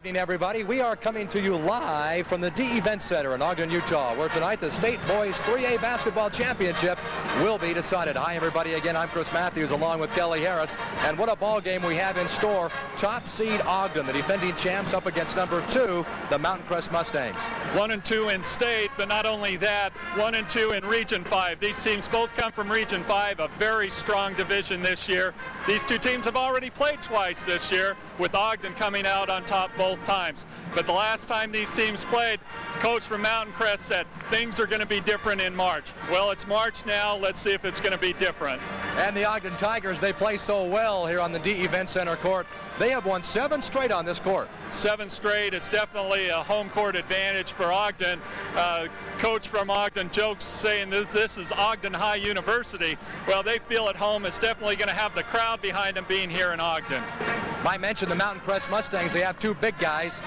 Evening, everybody. We are coming to you live from the D Event Center in Ogden, Utah, where tonight the State Boys 3A Basketball Championship will be decided. Hi, everybody. Again, I'm Chris Matthews along with Kelly Harris. And what a ball game we have in store. Top seed Ogden, the defending champs, up against number 2, the Mountain Crest Mustangs. 1 and 2 in state, but not only that, 1 and 2 in Region 5. These teams both come from Region 5, a very strong division this year. These two teams have already played twice this year, with Ogden coming out on top both times. But the last time these teams played, coach from Mountain Crest said things are going to be different in March. Well, it's March now. Let's see if it's going to be different. And the Ogden Tigers, they play so well here on the D Event Center court. They have won 7 straight on this court. 7 straight. It's definitely a home court advantage for Ogden. Coach from Ogden jokes saying this is Ogden High University. Well, they feel at home. It's definitely going to have the crowd behind them being here in Ogden. I mentioned the Mountain Crest Mustangs. They have 2 big guys,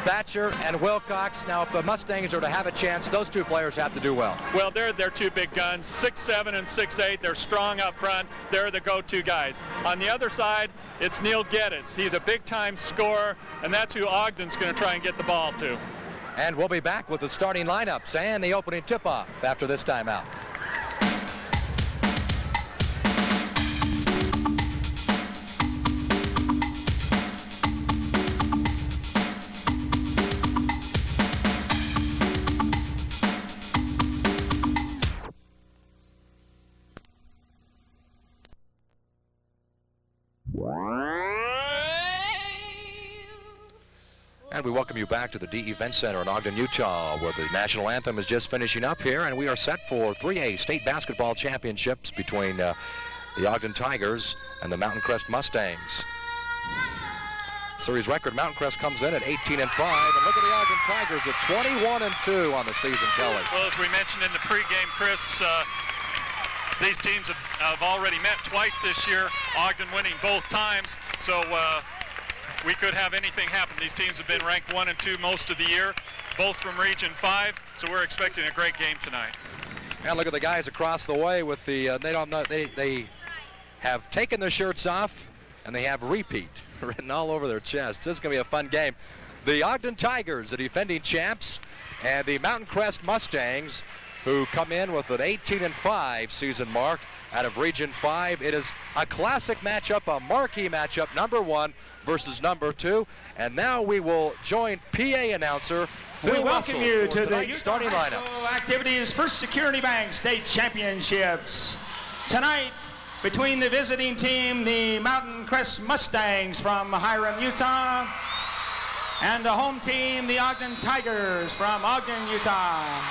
Thatcher and Wilcox. Now, if the Mustangs are to have a chance, those 2 players have to do well. Well, they're 2 big guns, 6'7" and 6'8". They're strong up front. They're the go-to guys. On the other side, it's Neil Geddes. He's a big-time scorer, and that's who Ogden's going to try and get the ball to. And we'll be back with the starting lineups and the opening tip-off after this timeout. And we welcome you back to the D Event Center in Ogden, Utah, where the national anthem is just finishing up here, and we are set for 3A state basketball championships between the Ogden Tigers and the Mountain Crest Mustangs. Series record, Mountain Crest comes in at 18-5, and look at the Ogden Tigers at 21-2 on the season, Kelly. Well, as we mentioned in the pregame, Chris, these teams have already met twice this year, Ogden winning both times, so we could have anything happen. These teams have been ranked 1 and 2 most of the year, both from Region 5, so we're expecting a great game tonight. And look at the guys across the way with the, they have taken their shirts off, and they have repeat written all over their chests. This is going to be a fun game. The Ogden Tigers, the defending champs, and the Mountain Crest Mustangs, who come in with an 18-5 season mark out of Region 5. It is a classic matchup, a marquee matchup, number 1 versus number 2. And now we will join PA announcer Phil We welcome you to the starting lineup. Activities First Security Bank State Championships. Tonight, between the visiting team, the Mountain Crest Mustangs from Hiram, Utah, and the home team, the Ogden Tigers from Ogden, Utah.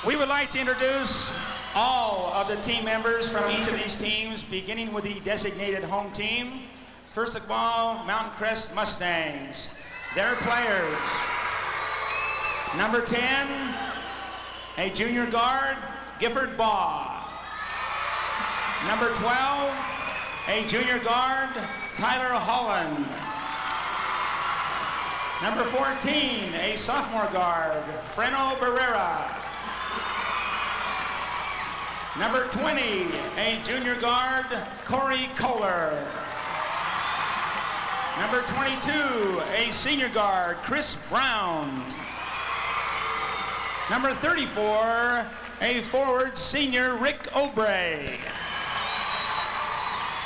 We would like to introduce all of the team members from each of these teams, beginning with the designated home team. First of all, Mountain Crest Mustangs. Their players. Number 10, a junior guard, Gifford Baugh. Number 12, a junior guard, Tyler Holland. Number 14, a sophomore guard, Freno Barrera. Number 20, a junior guard, Corey Kohler. Number 22, a senior guard, Chris Brown. Number 34, a forward senior, Rick Obrey.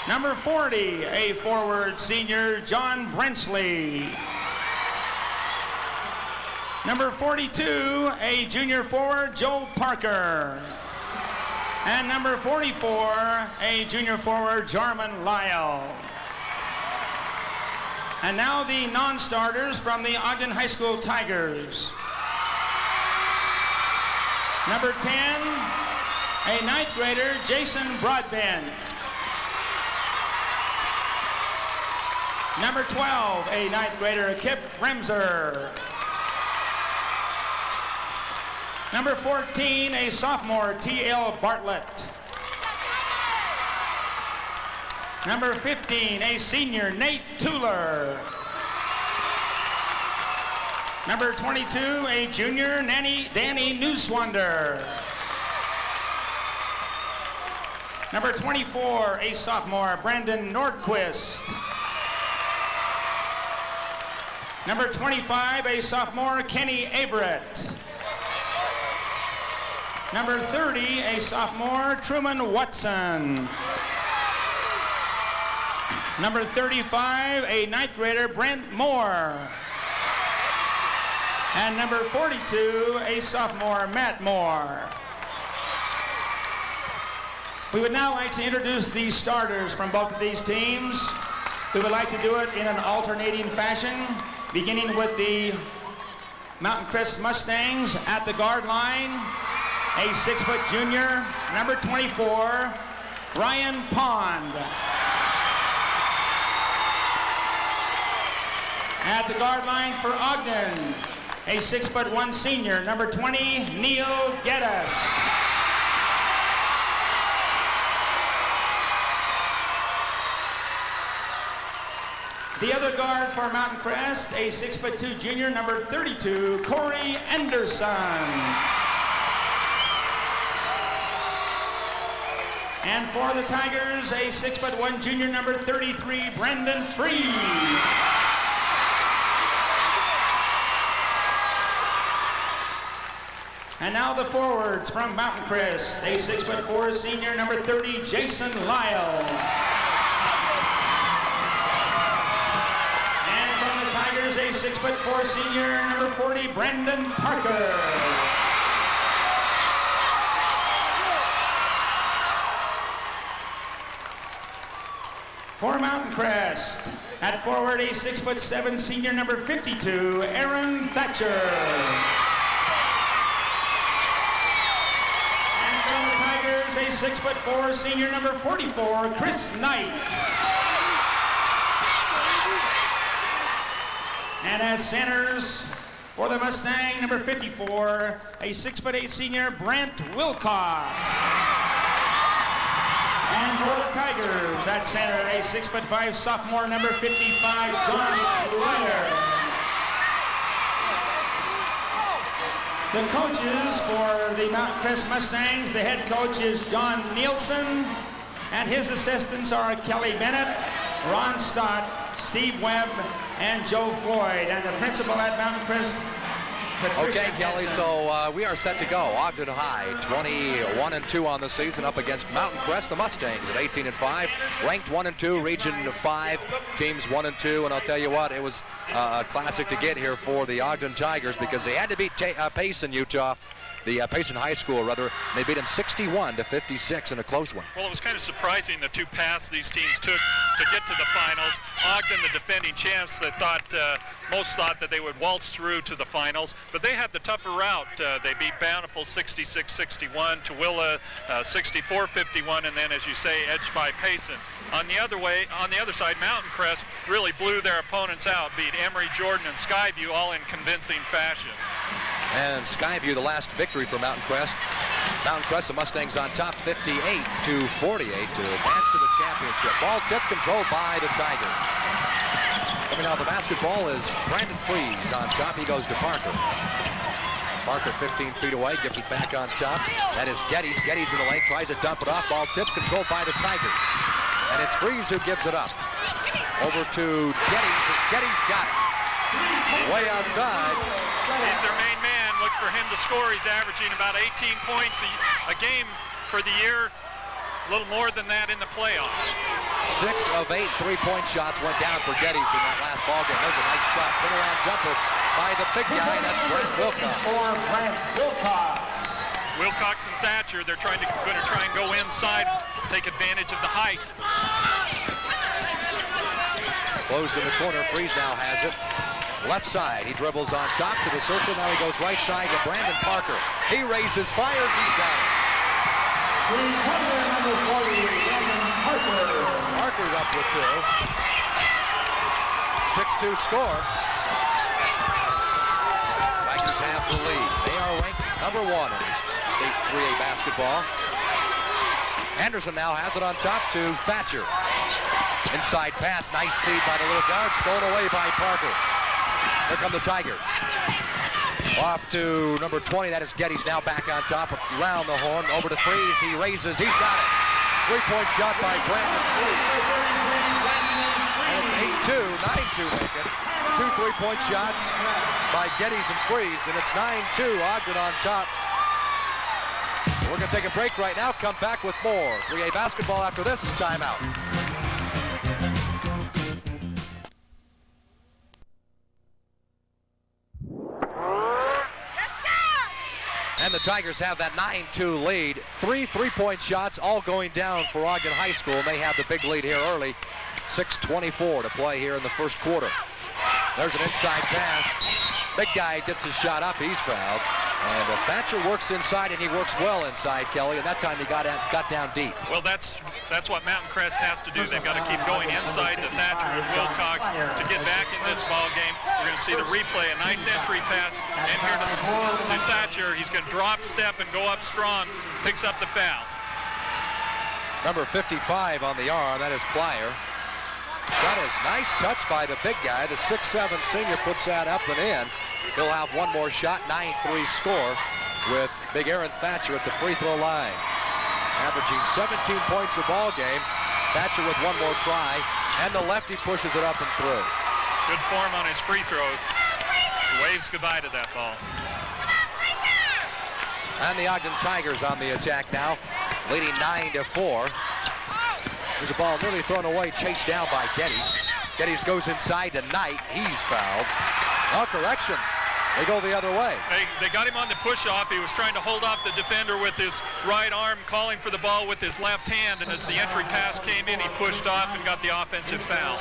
Number 40, a forward senior, John Brenchley. Number 42, a junior forward, Joe Parker. And number 44, a junior forward, Jarman Lyle. And now the non-starters from the Ogden High School Tigers. Number 10, a ninth grader, Jason Broadbent. Number 12, a ninth grader, Kip Remser. Number 14, a sophomore, T.L. Bartlett. Number 15, a senior, Nate Tuller. Number 22, a junior, Danny Newswander. Number 24, a sophomore, Brandon Nordquist. Number 25, a sophomore, Kenny Averett. Number 30, a sophomore, Truman Watson. Number 35, a ninth grader, Brent Moore. And number 42, a sophomore, Matt Moore. We would now like to introduce the starters from both of these teams. We would like to do it in an alternating fashion, beginning with the Mountain Crest Mustangs at the guard line. A 6-foot junior, number 24, Ryan Pond. At the guard line for Ogden, a 6'1" senior, number 20, Neil Geddes. The other guard for Mountain Crest, a 6'2" junior, number 32, Corey Anderson. And for the Tigers, a 6'1" junior, number 33, Brendan Freed. And now the forwards from Mountain Crest, a 6'4" senior, number 30, Jason Lyle. And from the Tigers, a 6'4" senior, number 40, Brendan Parker. For Mountain Crest, at forward, a 6'7" senior, number 52, Aaron Thatcher. And from the Tigers, a 6'4" senior, number 44, Chris Knight. And at centers, for the Mustang, number 54, a 6'8" senior, Brent Wilcox. And for the Tigers, at center, a 6'5" sophomore, number 55, John Schreier. The coaches for the Mountain Crest Mustangs, the head coach is John Nielsen, and his assistants are Kelly Bennett, Ron Stott, Steve Webb, and Joe Floyd. And the principal at Mountain Crest, Patricia Okay, Kelly, Henson. so we are set to go. Ogden High, 21-2 on the season, up against Mountain Crest, the Mustangs at 18-5, ranked 1-2, Region 5, teams 1-2, and I'll tell you what, it was a classic to get here for the Ogden Tigers because they had to beat Payson, Utah, the Payson High School, rather. They beat them 61-56 in a close one. Well, it was kind of surprising the two paths these teams took to get to the finals. Ogden, the defending champs, that most thought that they would waltz through to the finals, but they had the tougher route. They beat Bountiful 66-61, Tooele 64-51, and then, as you say, edged by Payson. On the other side, Mountain Crest really blew their opponents out, beat Emory, Jordan, and Skyview all in convincing fashion. And Skyview, the last victory for Mountain Crest. Mountain Crest, the Mustangs on top, 58-48 to advance to the championship. Ball tip controlled by the Tigers. Coming out the basketball is Brandon Freeze on top. He goes to Parker. Parker 15 feet away, gives it back on top. That is Geddes. Geddes in the lane, tries to dump it off. Ball tipped, controlled by the Tigers. And it's Freeze who gives it up. Over to Geddes, and Geddes got it. Way outside. He's their main man. Look for him to score. He's averaging about 18 points a game for the year. A little more than that in the playoffs. 6 of 8 3-point shots went down for Geddes in that last ball game. There's a nice shot. Turnaround jumper by the big guy. That's Brent Wilcox. For Brent Wilcox. Wilcox and Thatcher, they're going to try and go inside, take advantage of the height. Close in the corner. Freeze now has it. Left side, he dribbles on top to the circle. Now he goes right side to Brandon Parker. He raises, fires, he's got it. Number 40, Brandon Parker. Parker's up with 2. 6-2 score. Tigers have the lead. They are ranked number 1 in state 3A basketball. Anderson now has it on top to Thatcher. Inside pass, nice feed by the little guard, stolen away by Parker. Here come the Tigers. Off to number 20, that is Geddes, now back on top, around the horn, over to Freeze, he raises, he's got it. three-point shot by Brandon. And it's 8-2, 9-2 make it. 2 3-point shots by Geddes and Freeze, and it's 9-2, Ogden on top. We're going to take a break right now, come back with more 3A basketball after this timeout. And the Tigers have that 9-2 lead. 3 3-point shots all going down for Ogden High School, and they have the big lead here early. 6:24 to play here in the first quarter. There's an inside pass. Big guy gets his shot up, he's fouled. And Thatcher works inside, and he works well inside, Kelly, and that time he got down deep. Well, that's what Mountain Crest has to do. They've got to keep going inside to Thatcher and Wilcox to get back in this ball game. We're going to see the replay, a nice entry pass in here to Thatcher. He's going to drop, step, and go up strong, picks up the foul. Number 55 on the arm, that is Plyer. That is nice touch by the big guy. The 6'7" senior puts that up and in. He'll have one more shot, 9-3 score with big Aaron Thatcher at the free throw line. Averaging 17 points a ball game. Thatcher with one more try, and the lefty pushes it up and through. Good form on his free throw. He waves goodbye to that ball. And the Ogden Tigers on the attack now, leading 9-4. There's a ball nearly thrown away, chased down by Geddes. Geddes goes inside to Knight. He's fouled. Oh, correction. They go the other way. They got him on the push-off. He was trying to hold off the defender with his right arm, calling for the ball with his left hand, and as the entry pass came in, he pushed off and got the offensive foul.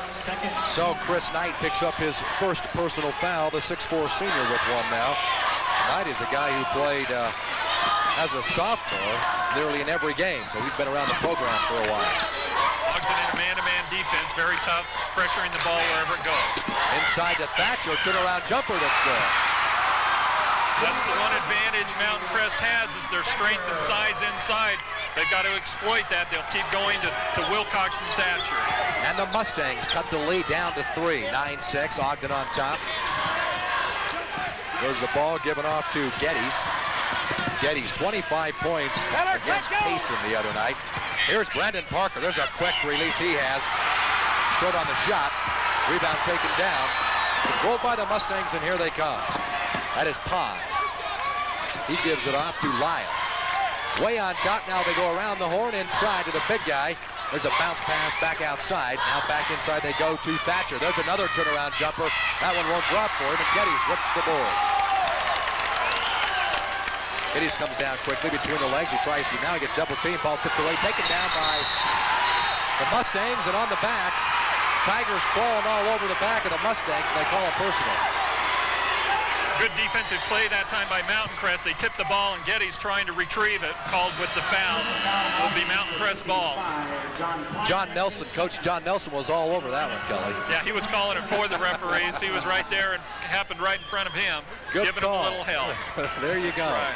So Chris Knight picks up his first personal foul, the 6'4" senior with one now. Knight is a guy who played as a sophomore nearly in every game, so he's been around the program for a while. Ogden in a man-to-man defense, very tough, pressuring the ball wherever it goes. Inside to Thatcher, turnaround jumper that's good. That's the one advantage Mountain Crest has is their strength and size inside. They've got to exploit that. They'll keep going to Wilcox and Thatcher. And the Mustangs cut the lead down to 3, 9-6, Ogden on top. There's the ball given off to Geddes. Geddes, 25 points against Payson the other night. Here's Brandon Parker. There's a quick release he has. Short on the shot. Rebound taken down. Controlled by the Mustangs, and here they come. That is Pond. He gives it off to Lyle. Way on top now, they go around the horn inside to the big guy. There's a bounce pass back outside. Now back inside they go to Thatcher. There's another turnaround jumper. That one won't drop for him, and Geddes rips the board. Geddes comes down quickly between the legs. He tries to now. He gets double team. Ball tipped away. Taken down by the Mustangs, and on the back, Tigers crawling all over the back of the Mustangs, and they call it personal. Good defensive play that time by Mountain Crest. They tipped the ball, and Geddes trying to retrieve it. Called with the foul. Will be Mountain Crest ball. John Nelson, Coach John Nelson was all over that one, Kelly. Yeah, he was calling it for the referees. He was right there, and it happened right in front of him. Good giving call. him a little help. There you go. Right.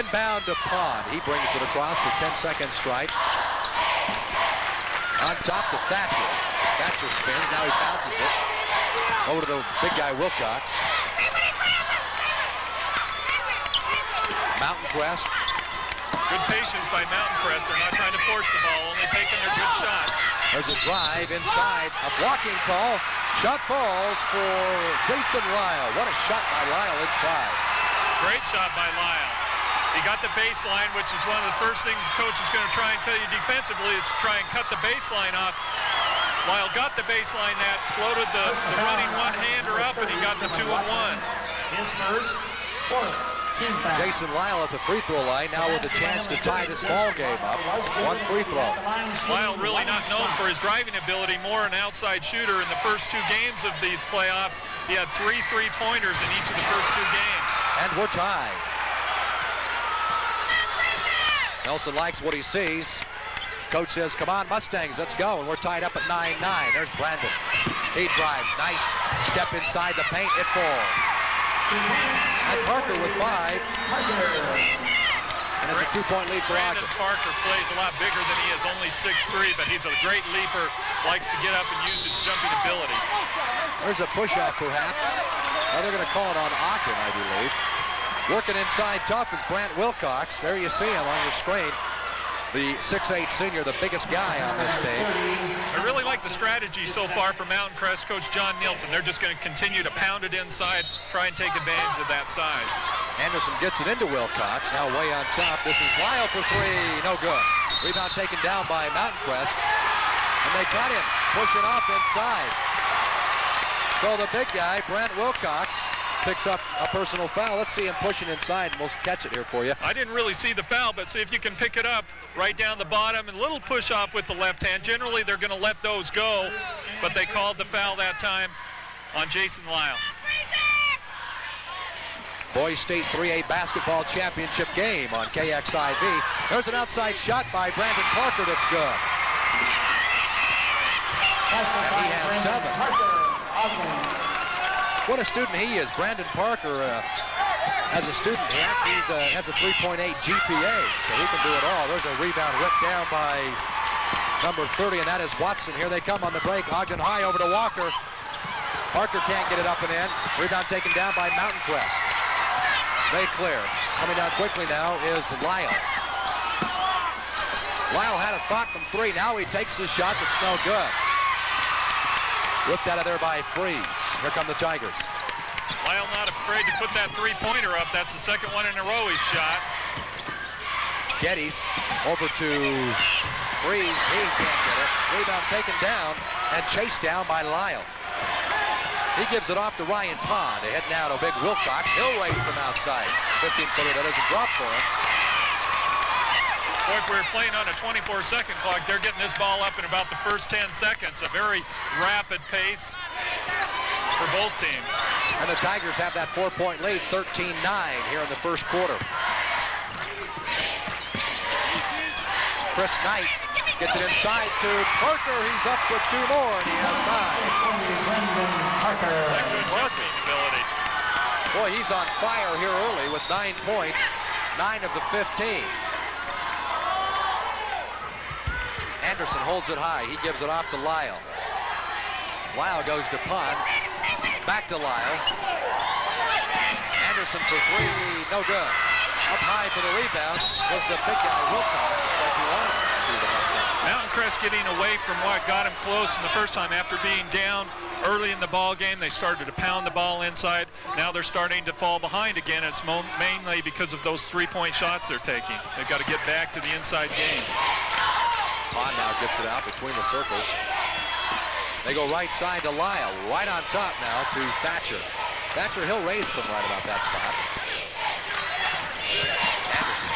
Inbound to Pond. He brings it across the 10-second strike. On top to Thatcher. Thatcher spins. Now he bounces it over to the big guy Wilcox. Mountain Crest. Good patience by Mountain Crest. They're not trying to force the ball, only taking their good shots. There's a drive inside. A blocking call. Shot falls for Jason Lyle. What a shot by Lyle inside. Great shot by Lyle. He got the baseline, which is one of the first things the coach is going to try and tell you defensively is to try and cut the baseline off. Lyle got the baseline net, floated the running one-hander up, and he got the 2-and-1. His first fourth team foul. Jason Lyle at the free throw line now with a chance to tie this ball game up. One free throw. Lyle really not known for his driving ability, more an outside shooter. In the first 2 games of these playoffs, he had 3 3-pointers in each of the first 2 games. And we're tied. Nelson likes what he sees. Coach says, come on, Mustangs, let's go. And we're tied up at 9-9. There's Brandon. He drives. Nice step inside the paint. It falls. And Parker with 5. And it's a 2-point lead for Ogden. Brandon Parker plays a lot bigger than he is, only 6'3", but he's a great leaper, likes to get up and use his jumping ability. There's a push-off, perhaps. Now they're going to call it on Ogden, I believe. Working inside tough is Brant Wilcox. There you see him on your screen. the 6'8 senior, the biggest guy on this team. I really like the strategy so far from Mountain Crest Coach John Nielsen. They're just going to continue to pound it inside, try and take advantage of that size. Anderson gets it into Wilcox, now way on top. This is Lyle for three, no good. Rebound taken down by Mountain Crest, and they got him pushing off inside. So the big guy, Brent Wilcox, picks up a personal foul. Let's see him pushing inside, and we'll catch it here for you. I didn't really see the foul, but see if you can pick it up right down the bottom and a little push off with the left hand. Generally, they're going to let those go, but they called the foul that time on Jason Lyle. Boys State 3A basketball championship game on KXIV. There's an outside shot by Brandon Parker that's good. And he has 7. What a student he is. Brandon Parker, as a student, he has a 3.8 GPA, so he can do it all. There's a rebound ripped down by number 30, and that is Watson. Here they come on the break. Ogden High over to Walker. Parker can't get it up and in. Rebound taken down by Mountain Crest. They clear. Coming down quickly now is Lyle. Lyle had a thought from 3. Now he takes his shot that's no good. Ripped out of there by Freeze. Here come the Tigers. Lyle not afraid to put that three-pointer up. That's the second one in a row he's shot. Geddes over to Freeze. He can't get it. Rebound taken down and chased down by Lyle. He gives it off to Ryan Pond. They head now to big Wilcox. He'll raise from outside. 15-footer that doesn't drop for him. Boy, if we were playing on a 24-second clock, they're getting this ball up in about the first 10 seconds. A very rapid pace for both teams. And the Tigers have that 4-point lead, 13-9 here in the first quarter. Chris Knight gets it inside to Parker. He's up with 2 more, and he has 9. It's a good jumping ability. Boy, he's on fire here early with 9 points, 9 of the 15. Anderson holds it high. He gives it off to Lyle. Lyle goes to Pond. Back to Lyle. Anderson for 3, no good. Up high for the rebound was the big guy, Wilcox. Mountain Crest getting away from what got him close in the first time. After being down early in the ball game, they started to pound the ball inside. Now they're starting to fall behind again. It's mainly because of those 3-point shots they're taking. They've got to get back to the inside game. Pond now gets it out between the circles. They go right side to Lyle. Right on top now to Thatcher. Thatcher, he'll raise from right about that spot. Anderson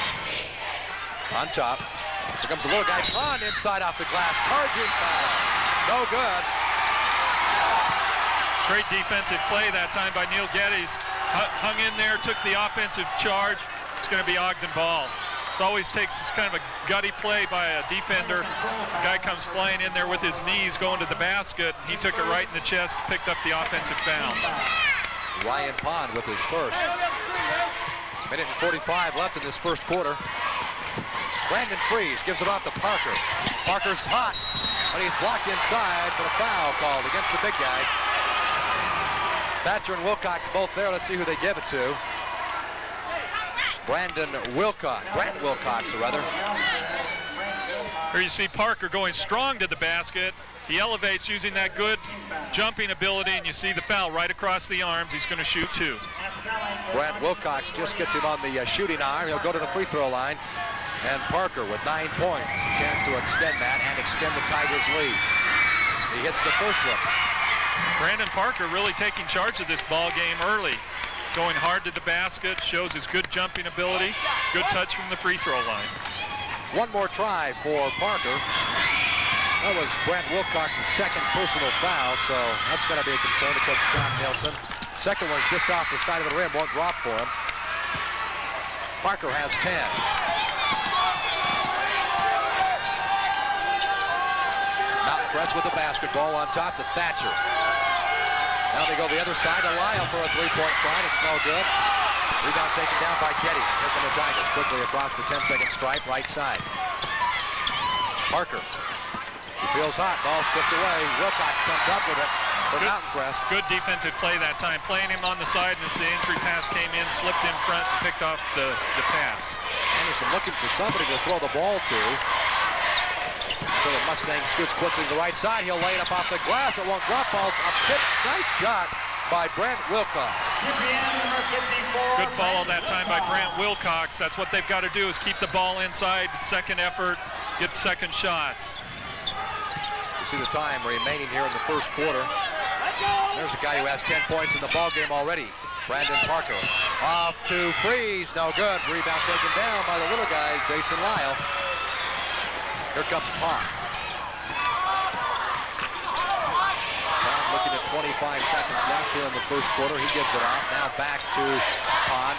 on top. Here comes the little guy. Pond inside off the glass. Charging foul. No good. Great defensive play that time by Neil Geddes. Hung in there, took the offensive charge. It's going to be Ogden ball. It always takes this kind of a gutty play by a defender. The guy comes flying in there with his knees going to the basket. He took it right in the chest, picked up the offensive foul. Ryan Pond with his first. Minute and 45 left in this first quarter. Brandon Freeze gives it off to Parker. Parker's hot, but he's blocked inside for a foul called against the big guy. Thatcher and Wilcox both there. Let's see who they give it to. Brant Wilcox, rather. Here you see Parker going strong to the basket. He elevates using that good jumping ability, and you see the foul right across the arms. He's going to shoot 2. Brant Wilcox just gets him on the shooting arm. He'll go to the free throw line. And Parker with 9 points. A chance to extend that and extend the Tigers' lead. He hits the first one. Brandon Parker really taking charge of this ball game early. Going hard to the basket, shows his good jumping ability. Good touch from the free throw line. One more try for Parker. That was Brant Wilcox's second personal foul, so that's going to be a concern to Coach John Nielsen. Second one's just off the side of the rim, won't drop for him. Parker has 10. Mountain Crest with the basketball on top to Thatcher. Now they go the other side to Lyle for a 3-point try. It's no good. Rebound taken down by Geddes. Here come the Tigers quickly across the 10-second stripe, right side. Parker. He feels hot. Ball stripped away. Wilcox comes up with it. for Mountain Crest. Good defensive play that time. Playing him on the side, and as the entry pass came in, slipped in front and picked off the pass. Anderson looking for somebody to throw the ball to. So the Mustang scoots quickly to the right side. He'll lay it up off the glass. It won't drop. Ball up. Nice shot by Brent Wilcox. Good follow that time by Brent Wilcox. That's what they've got to do, is keep the ball inside. Second effort, get second shots. You see the time remaining here in the first quarter. There's a guy who has 10 points in the ball game already. Brandon Parker off to Freeze. No good. Rebound taken down by the little guy, Jason Lyle. Here comes Pond. Pond looking at 25 seconds left here in the first quarter. He gives it off. Now back to Pond.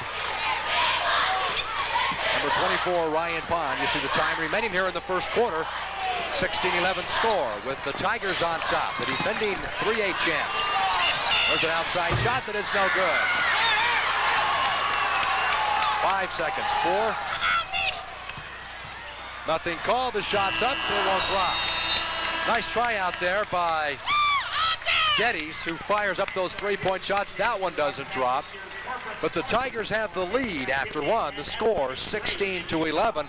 Number 24, Ryan Pond. You see the time remaining here in the first quarter. 16-11 score with the Tigers on top. The defending 3A champs. There's an outside shot that is no good. 5 seconds. 4. Nothing called. The shot's up. It won't drop. Nice try out there by Geddes, who fires up those three-point shots. That one doesn't drop. But the Tigers have the lead after one. The score 16-11.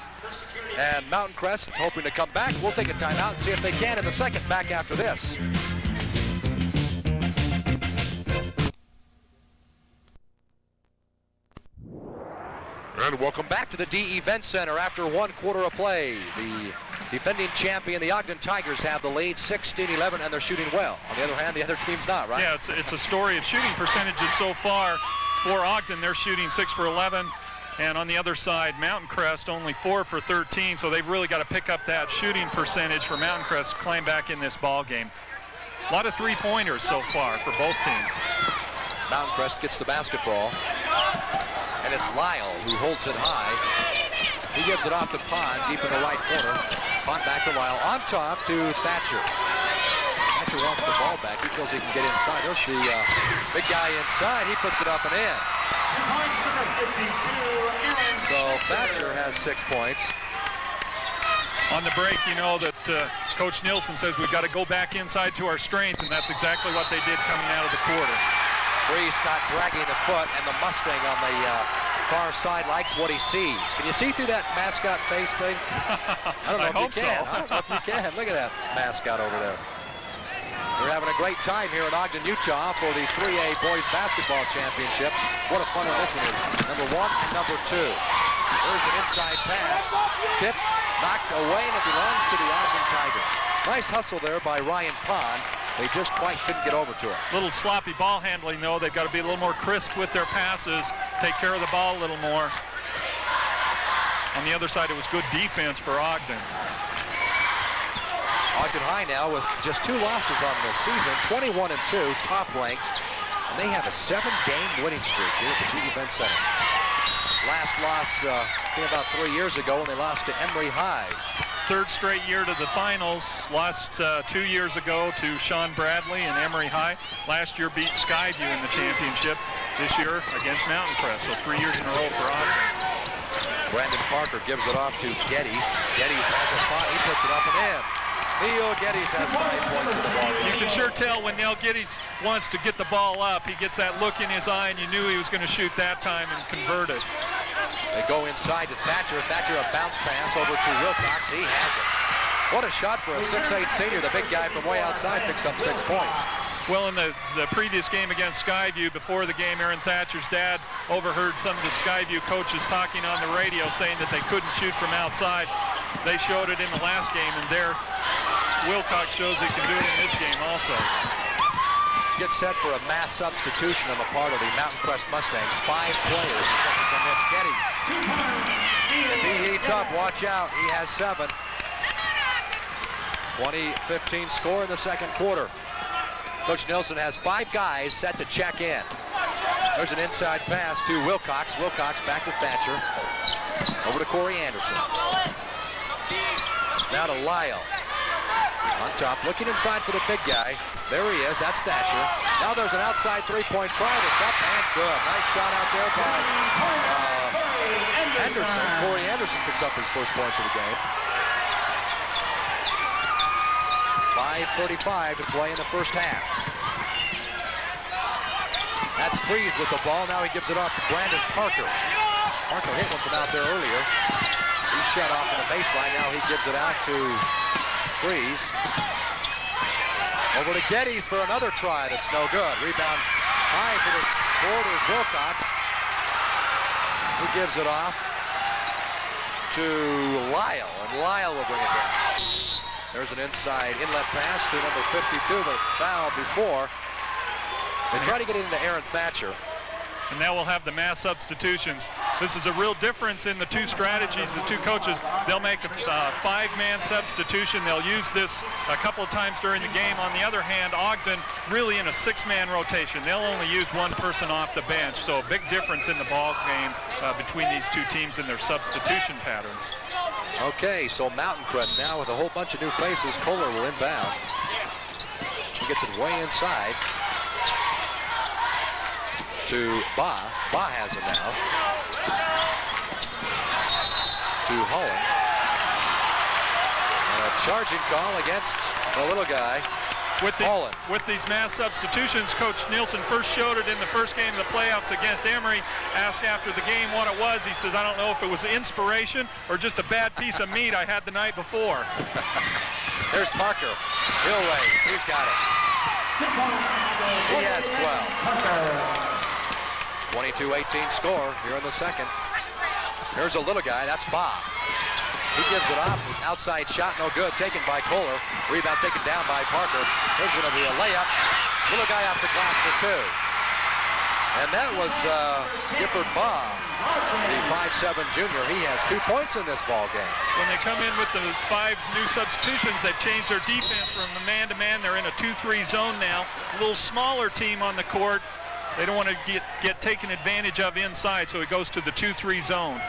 And Mountain Crest hoping to come back. We'll take a timeout and see if they can in the second. Back after this. And welcome back to the D Event Center after one quarter of play. The defending champion, the Ogden Tigers, have the lead 16-11, and they're shooting well. On the other hand, the other team's not, right? Yeah, it's a story of shooting percentages so far. For Ogden, they're shooting 6 for 11. And on the other side, Mountain Crest only 4 for 13. So they've really got to pick up that shooting percentage for Mountain Crest to climb back in this ball game. A lot of three-pointers so far for both teams. Mountain Crest gets the basketball. And it's Lyle who holds it high. He gives it off to Pond, deep in the right corner. Pond back to Lyle. On top to Thatcher. Thatcher wants the ball back. He feels he can get inside. There's the big guy inside. He puts it up and in. So Thatcher has 6 points. On the break, you know that Coach Nielsen says we've got to go back inside to our strength, and that's exactly what they did coming out of the quarter. Freeze caught dragging the foot, and the Mustang on the far side likes what he sees. Can you see through that mascot face thing? I don't know if you can. I don't know if you can. Look at that mascot over there. We're having a great time here in Ogden, Utah for the 3A Boys Basketball Championship. What a fun one this one is. Number 1 and number 2. There's an inside pass. Tipped, knocked away, and it belongs to the Ogden Tigers. Nice hustle there by Ryan Pond. They just quite couldn't get over to it. Little sloppy ball handling, though. They've got to be a little more crisp with their passes, take care of the ball a little more. On the other side, it was good defense for Ogden. Ogden High now with just 2 losses on the season, 21-2, top ranked, and they have a 7-game winning streak here at the D Event Center. Last loss came about 3 years ago when they lost to Emory High. 3rd straight year to the finals. Lost 2 years ago to Sean Bradley and Emory High. Last year beat Skyview in the championship. This year against Mountain Crest. So 3 years in a row for Ogden. Brandon Parker gives it off to Geddes. Geddes has a spot. He puts it up and in. Neil Geddes has 5 points in the ball game. You can sure tell when Neil Geddes wants to get the ball up. He gets that look in his eye, and you knew he was going to shoot that time and convert it. They go inside to Thatcher. Thatcher a bounce pass over to Wilcox. He has it. What a shot for a 6'8 senior. The big guy from way outside picks up 6 points. Well, in the previous game against Skyview, before the game, Aaron Thatcher's dad overheard some of the Skyview coaches talking on the radio saying that they couldn't shoot from outside. They showed it in the last game, and there Wilcox shows he can do it in this game also. Gets set for a mass substitution on the part of the Mountain Crest Mustangs. 5 players. Geddes. If he heats up, watch out. He has 7. 20-15 score in the second quarter. Coach Nelson has 5 guys set to check in. There's an inside pass to Wilcox. Wilcox back to Thatcher. Over to Corey Anderson. Now to Lyle. On top, looking inside for the big guy. There he is, that's Thatcher. Now there's an outside 3-point try that's up and good. Nice shot out there by Anderson. Corey Anderson picks up his first points of the game. 5:35 to play in the first half. That's Freeze with the ball. Now he gives it off to Brandon Parker. Parker hit one from out there earlier. He shut off on the baseline. Now he gives it out to Freeze. Over to Geddes for another try that's no good. Rebound high for the board is Wilcox. Who gives it off to Lyle, and Lyle will bring it down. There's an inside inlet pass to number 52, but foul before. They try to get it into Aaron Thatcher. And now we'll have the mass substitutions. This is a real difference in the two strategies, the two coaches. They'll make a five-man substitution. They'll use this a couple of times during the game. On the other hand, Ogden really in a six-man rotation. They'll only use one person off the bench. So a big difference in the ball game between these two teams and their substitution patterns. Okay, so Mountain Crest now with a whole bunch of new faces. Kohler will inbound. He gets it way inside to Ba. Ba has it now. To Holland. And a charging call against the little guy, Holland. With these mass substitutions, Coach Nielsen first showed it in the first game of the playoffs against Emory. Asked after the game what it was. He says, I don't know if it was inspiration or just a bad piece of meat I had the night before. There's Parker. He'll wait. He's got it. He has 12. 22-18 score here in the second. Here's a little guy, that's Bob. He gives it off, outside shot, no good, taken by Kohler. Rebound taken down by Parker. There's gonna be a layup. Little guy off the glass for two. And that was Gifford Bob, the 5'7" junior. He has 2 points in this ball game. When they come in with the 5 new substitutions, they've changed their defense from the man-to-man. They're in a 2-3 zone now. A little smaller team on the court. They don't want to get taken advantage of inside, so it goes to the 2-3 zone.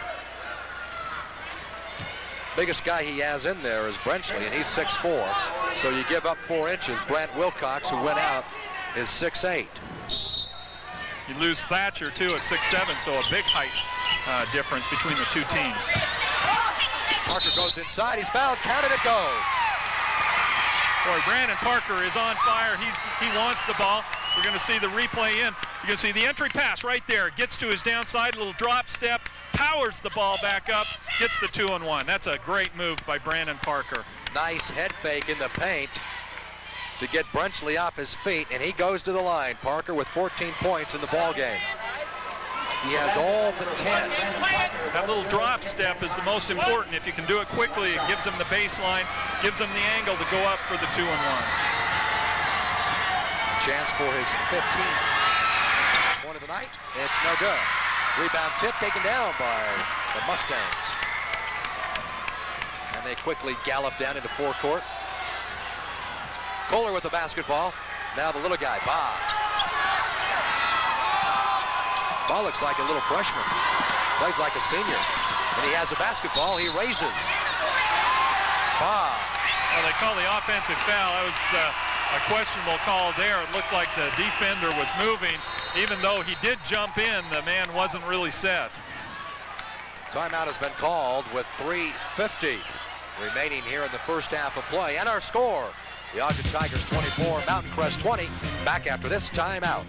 Biggest guy he has in there is Brenchley, and he's 6'4". So you give up 4 inches. Brant Wilcox, who went out, is 6'8". You lose Thatcher, too, at 6'7", so a big height difference between the two teams. Parker goes inside. He's fouled. Counted. It goes. Boy, Brandon Parker is on fire. He wants the ball. We're going to see the replay in. You're going to see the entry pass right there. Gets to his downside, little drop step, powers the ball back up, gets the 2-and-1. That's a great move by Brandon Parker. Nice head fake in the paint to get Brenchley off his feet, and he goes to the line. Parker with 14 points in the ball game. He has all but 10. That little drop step is the most important. If you can do it quickly, it gives him the baseline, gives him the angle to go up for the 2-and-1. Chance for his 15th point of the night. It's no good. Rebound tip taken down by the Mustangs. And they quickly gallop down into forecourt. Kohler with the basketball. Now the little guy, Bob. Bob looks like a little freshman. Plays like a senior. And he has a basketball. He raises. Bob. Well, they call the offensive foul. That was a questionable call there. It looked like the defender was moving. Even though he did jump in, the man wasn't really set. Timeout has been called with 3:50 remaining here in the first half of play. And our score, the Ogden Tigers 24, Mountain Crest 20. Back after this timeout.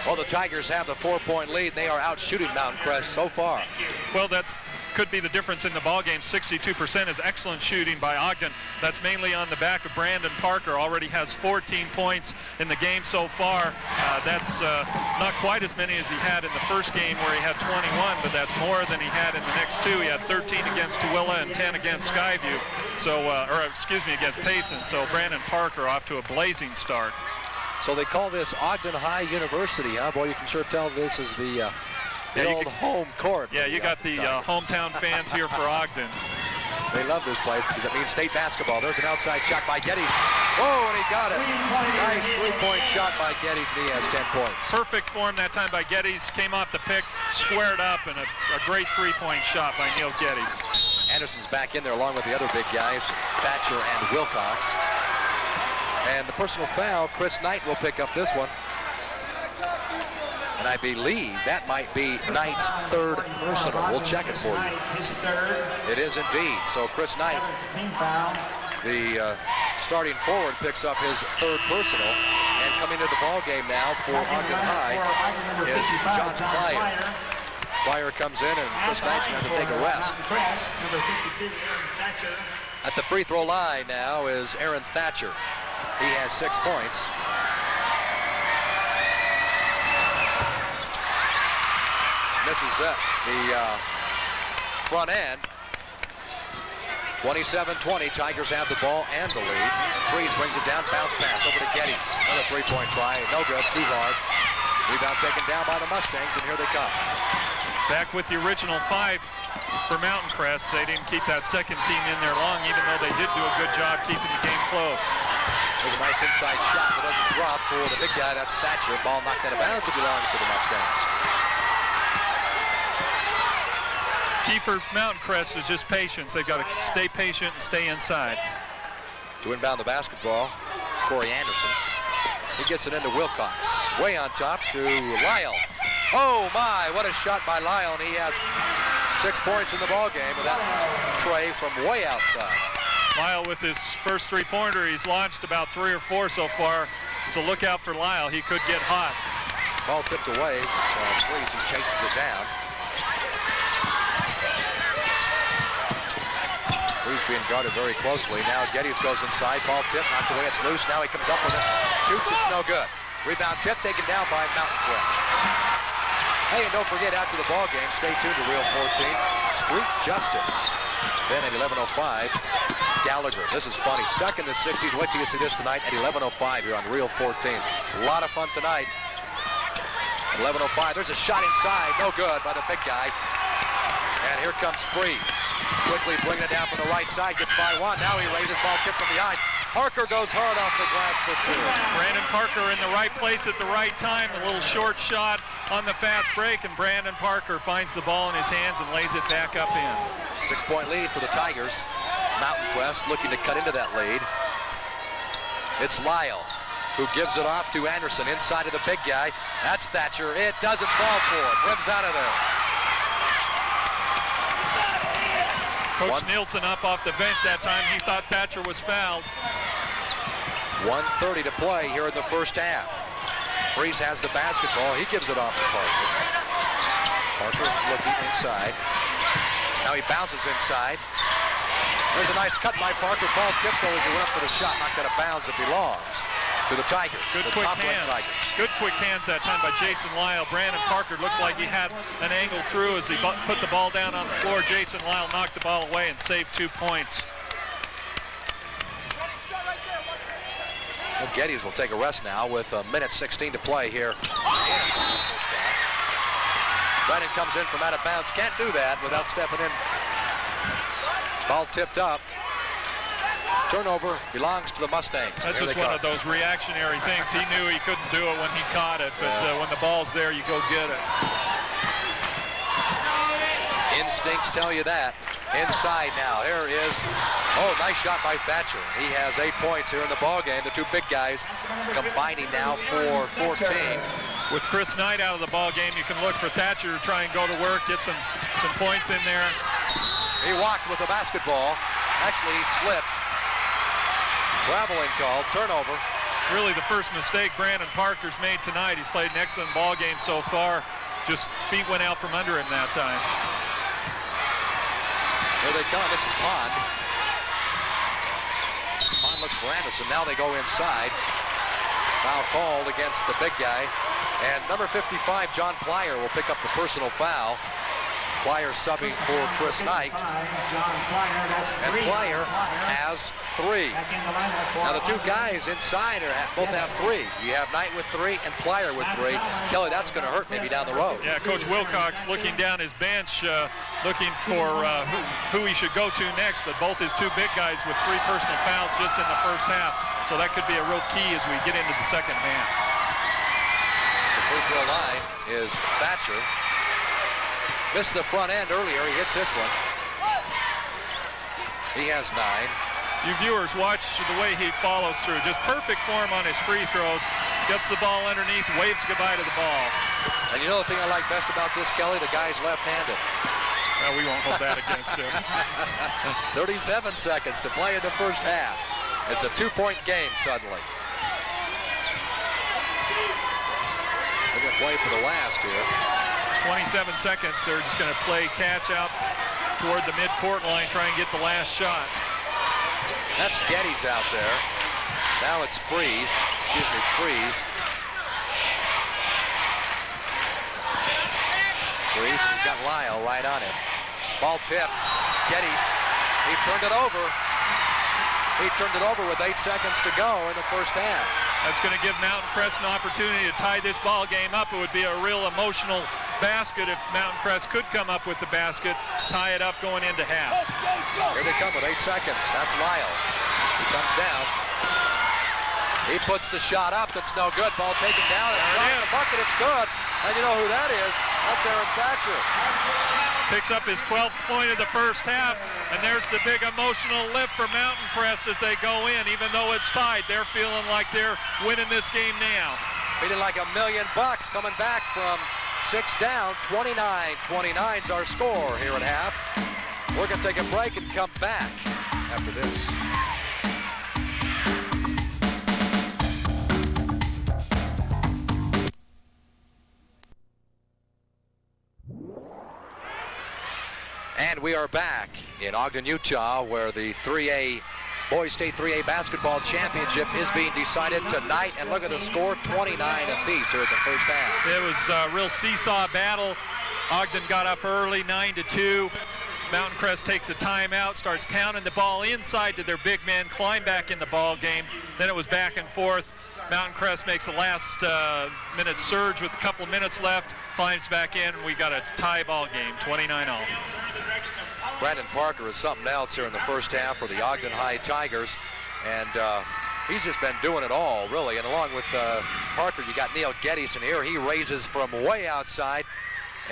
Well, the Tigers have the 4-point lead. They are out shooting Mountain Crest so far. Well, that's could be the difference in the ball game. 62% is excellent shooting by Ogden. That's mainly on the back of Brandon Parker. Already has 14 points in the game so far. That's not quite as many as he had in the first game where he had 21, but that's more than he had in the next two. He had 13 against Tooele and 10 against Skyview. So, against Payson. So Brandon Parker off to a blazing start. So they call this Ogden High University, huh? Boy, you can sure tell this is the old home court. Yeah, you got the hometown fans here for Ogden. They love this place because it means state basketball. There's an outside shot by Geddes. Whoa, and he got it. Nice three-point shot by Geddes, and he has 10 points. Perfect form that time by Geddes. Came off the pick, squared up, and a great three-point shot by Neil Geddes. Anderson's back in there along with the other big guys, Thatcher and Wilcox. And the personal foul, Chris Knight will pick up this one. And And I believe that might be Knight's third personal. We'll check it for you. His third. It is indeed. So Chris Knight, Team foul. the starting forward, picks up his third personal. And coming to the ball game now for Ogden High is John Plyer. Plyer comes in, and Chris Knight's going to have to take a rest. Number 52, Aaron Thatcher. At the free throw line now is Aaron Thatcher. He has 6 points. Misses the front end. 27-20, Tigers have the ball and the lead. Freeze brings it down, bounce pass over to Geddes. Another three-point try, no good, too hard. Rebound taken down by the Mustangs, and here they come. Back with the original 5 for Mountain Crest. They didn't keep that second team in there long, even though they did do a good job keeping the game close. There's a nice inside shot that doesn't drop for the big guy. That's Thatcher. Ball knocked out of bounds. It belongs to the Mustangs. Key for Mountain Crest is just patience. They've got to stay patient and stay inside. To inbound the basketball, Corey Anderson. He gets it into Wilcox. Way on top to Lyle. Oh my, what a shot by Lyle. And he has 6 points in the ball game with that tray from way outside. Lyle with his first three-pointer. He's launched about 3 or 4 so far. So look out for Lyle. He could get hot. Ball tipped away. Freeze, he chases it down. Freeze being guarded very closely. Now Geddes goes inside. Ball tipped, knocked away. It's loose. Now he comes up with it. Shoots. It's no good. Rebound tip taken down by Mountain Crest. Hey, and don't forget, after the ball game, stay tuned to Reel 14. Street Justice. Then at 11:05, Gallagher. This is funny. Stuck in the 60s. Wait till you see this tonight at 11:05 here on Reel 14. A lot of fun tonight. At 11:05, there's a shot inside. No good by the big guy. And here comes Freeze. Quickly bringing it down from the right side. Gets by one. Now he raises, ball tipped from behind. Parker goes hard off the glass for 2. Brandon Parker in the right place at the right time. A little short shot on the fast break, and Brandon Parker finds the ball in his hands and lays it back up in. 6-point lead for the Tigers. Mountain Crest looking to cut into that lead. It's Lyle who gives it off to Anderson inside of the big guy. That's Thatcher. It doesn't fall for it. Rims out of there. Coach Nielsen up off the bench that time. He thought Thatcher was fouled. 1:30 to play here in the first half. Freeze has the basketball. He gives it off to Parker. Parker looking inside. Now he bounces inside. There's a nice cut by Parker. Ball tipped though as he went up for the shot. Knocked out of bounds. It belongs to the Tigers. Good the quick top-ranked hands. Tigers. Good quick hands that time by Jason Lyle. Brandon Parker looked like he had an angle through as he put the ball down on the floor. Jason Lyle knocked the ball away and saved 2 points. Well, Geddes will take a rest now with 1:16 to play here. Brennan comes in from out of bounds. Can't do that without stepping in. Ball tipped up. Turnover belongs to the Mustangs. That's just one of those reactionary things. He knew he couldn't do it when he caught it, but when the ball's there, you go get it. Instincts tell you that. Inside now. Here is, nice shot by Thatcher. He has 8 points here in the ballgame. The 2 big guys combining now for 14. With Chris Knight out of the ballgame, you can look for Thatcher to try and go to work, get some points in there. He walked with the basketball. Actually, he slipped. Traveling call, turnover. Really the first mistake Brandon Parker's made tonight. He's played an excellent ball game so far. Just feet went out from under him that time. Here they come. This is Pond. Pond looks for Anderson. Now they go inside. Foul called against the big guy. And number 55, John Plyer, will pick up the personal foul. Plyer subbing for Chris Knight. And Plyer has 3. Now the 2 guys inside both have 3. You have Knight with 3 and Plyer with 3. Kelly, that's going to hurt maybe down the road. Yeah, Coach Wilcox looking down his bench, looking for who he should go to next, but both his 2 big guys with 3 personal fouls just in the first half. So that could be a real key as we get into the second half. The free throw line is Thatcher. Missed the front end earlier. He hits this one. He has 9. You viewers watch the way he follows through. Just perfect form on his free throws. Gets the ball underneath, waves goodbye to the ball. And you know the thing I like best about this, Kelly? The guy's left-handed. No, we won't hold that against him. 37 seconds to play in the first half. It's a 2-point game suddenly. They're going to play for the last here. 27 seconds. They're just going to play catch out toward the mid-court line, try and get the last shot. That's Geddes out there. Now it's Freeze. Freeze. Freeze, and he's got Lyle right on him. Ball tipped. Geddes. He turned it over. With 8 seconds to go in the first half. That's going to give Mountain Crest an opportunity to tie this ball game up. It would be a real emotional basket if Mountain Crest could come up with the basket, tie it up going into half. Here they come with 8 seconds. That's Lyle. He comes down. He puts the shot up. That's no good. Ball taken down. It's right in the bucket. It's good. And you know who that is? That's Aaron Thatcher. Picks up his 12th point of the first half, and there's the big emotional lift for Mountain Crest as they go in. Even though it's tied, they're feeling like they're winning this game now. Feeling like $1 million coming back from 6 down. 29-29's our score here at half. We're going to take a break and come back after this. And we are back in Ogden, Utah, where the Boys State 3A Basketball Championship is being decided tonight. And look at the score, 29 apiece here at the first half. It was a real seesaw battle. Ogden got up early, 9-2. Mountain Crest takes a timeout, starts pounding the ball inside to their big men, climb back in the ball game. Then it was back and forth. Mountain Crest makes a last minute surge with a couple minutes left, climbs back in, and we got a tie ball game, 29-0. Brandon Parker is something else here in the first half for the Ogden High Tigers, and he's just been doing it all, really. And along with Parker, you got Neil Geddes in here. He raises from way outside,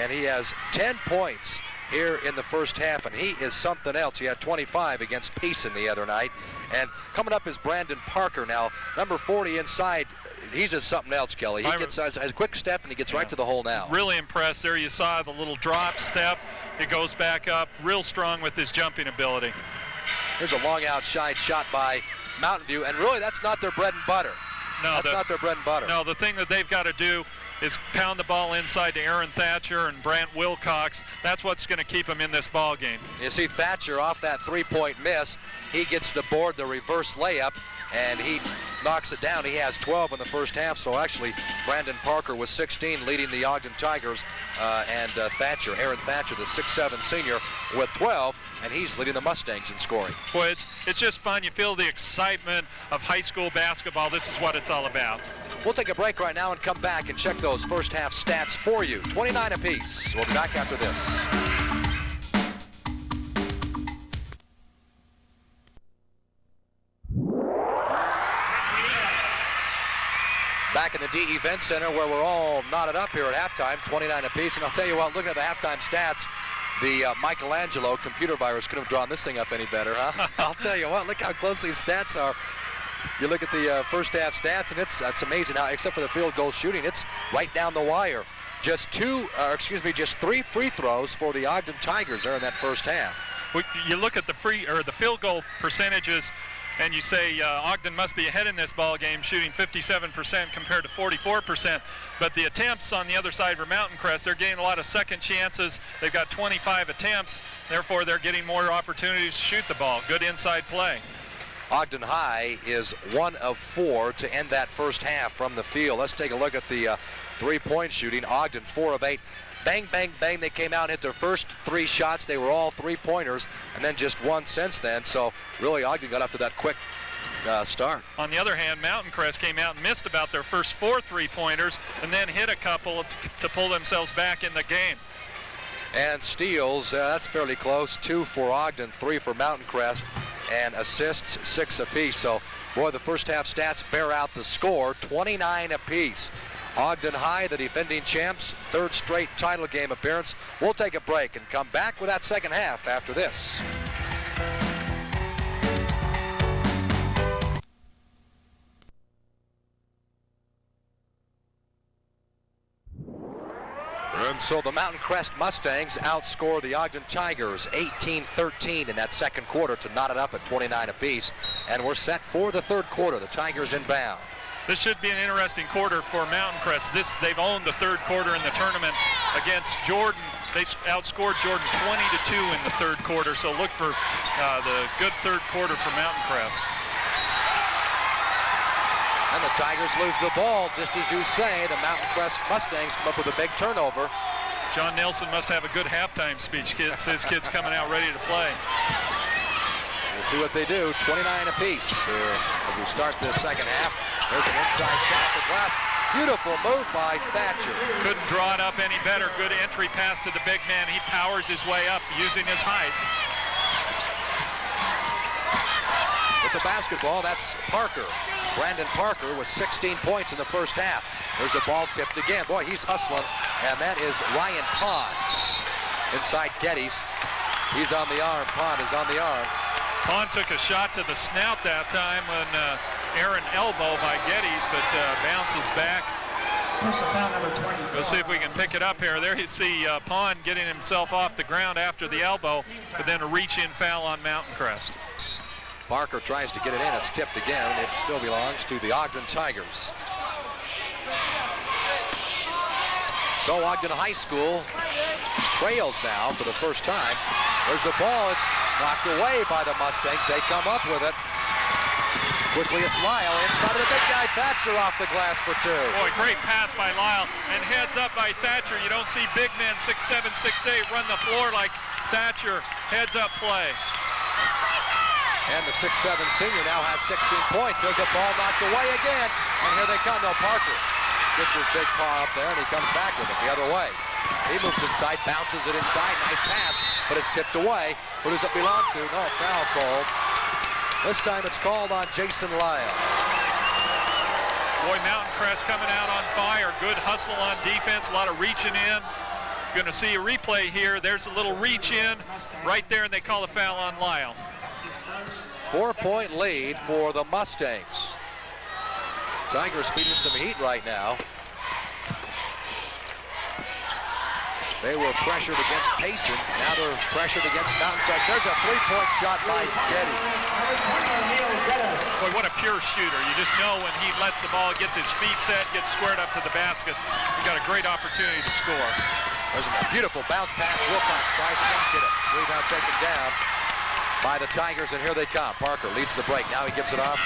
and he has 10 points here in the first half, and he is something else. He had 25 against Payson the other night. And coming up is Brandon Parker now, number 40 inside. He's just something else, Kelly. He gets a quick step, and he gets right to the hole now. Really impressed there. You saw the little drop step. It goes back up, real strong with his jumping ability. Here's a long outside shot by Mountain View, and really that's not their bread and butter. No, that's not their bread and butter. No, the thing that they've got to do is pound the ball inside to Aaron Thatcher and Brant Wilcox. That's what's going to keep them in this ball game. You see Thatcher off that three-point miss. He gets the board, the reverse layup, and he knocks it down. He has 12 in the first half, so actually Brandon Parker was 16 leading the Ogden Tigers, and Aaron Thatcher, the 6'7 senior, with 12, and he's leading the Mustangs in scoring. Boy, it's just fun. You feel the excitement of high school basketball. This is what it's all about. We'll take a break right now and come back and check those first half stats for you. 29 apiece. We'll be back after this. Back in the DE Event Center where we're all knotted up here at halftime, 29 apiece. And I'll tell you what, looking at the halftime stats, the Michelangelo computer virus couldn't have drawn this thing up any better, huh? I'll tell you what, look how close these stats are. You look at the first half stats, and it's amazing how, except for the field goal shooting, it's right down the wire. Just 3 free throws for the Ogden Tigers there in that first half. Well, you look at the field goal percentages, and you say Ogden must be ahead in this ball game, shooting 57% compared to 44%. But the attempts on the other side for Mountain Crest, they're getting a lot of second chances. They've got 25 attempts, therefore they're getting more opportunities to shoot the ball. Good inside play. Ogden High is 1 of 4 to end that first half from the field. Let's take a look at the three-point shooting. Ogden 4 of 8. Bang, bang, bang. They came out and hit their first 3 shots. They were all three-pointers, and then just one since then. So really Ogden got up to that quick start. On the other hand, Mountain Crest came out and missed about their first 4 three-pointers and then hit a couple to pull themselves back in the game. And steals, that's fairly close. 2 for Ogden, 3 for Mountain Crest, and assists 6 apiece. So, boy, the first half stats bear out the score, 29 apiece. Ogden High, the defending champs, 3rd straight title game appearance. We'll take a break and come back with that second half after this. And so the Mountain Crest Mustangs outscore the Ogden Tigers 18-13 in that second quarter to knot it up at 29 apiece. And we're set for the third quarter. The Tigers inbound. This should be an interesting quarter for Mountain Crest. They've owned the third quarter in the tournament against Jordan. They outscored Jordan 20-2 in the third quarter, so look for the good third quarter for Mountain Crest. And the Tigers lose the ball, just as you say. The Mountain Crest Mustangs come up with a big turnover. John Nelson must have a good halftime speech. His kid's coming out ready to play. We'll see what they do. 29 apiece as we start this second half. There's an inside shot for glass. Beautiful move by Thatcher. Couldn't draw it up any better. Good entry pass to the big man. He powers his way up using his height. With the basketball, that's Parker. Brandon Parker with 16 points in the first half. There's a ball tipped again. Boy, he's hustling, and that is Ryan Pond inside Geddes. He's on the arm. Pond is on the arm. Pond took a shot to the snout that time when Aaron elbow by Geddes, but bounces back. We'll see if we can pick it up here. There you see Pond getting himself off the ground after the elbow, but then a reach-in foul on Mountain Crest. Parker tries to get it in. It's tipped again. It still belongs to the Ogden Tigers. So Ogden High School trails now for the first time. There's a ball. It's knocked away by the Mustangs. They come up with it. Quickly it's Lyle inside of the big guy. Thatcher off the glass for two. Boy, great pass by Lyle. And heads up by Thatcher. You don't see big men 6'7", 6'8" run the floor like Thatcher. Heads up play. And the 6'7" senior now has 16 points. There's a ball knocked away again. And here they come. No, Parker gets his big paw up there, and he comes back with it the other way. He moves inside, bounces it inside. Nice pass, but it's tipped away. Who does it belong to? No, foul called. This time it's called on Jason Lyle. Boy, Mountain Crest coming out on fire. Good hustle on defense, a lot of reaching in. Going to see a replay here. There's a little reach in right there, and they call a foul on Lyle. 4-point lead for the Mustangs. Tigers feeding some heat right now. They were pressured against Payson. Now they're pressured against Mountain Crest. There's a three-point shot by Geddes. Boy, what a pure shooter. You just know when he lets the ball, gets his feet set, gets squared up to the basket, you got a great opportunity to score. There's a beautiful bounce pass. Wilcox tries to get it. Rebound taken down by the Tigers, and here they come. Parker leads the break. Now he gives it off.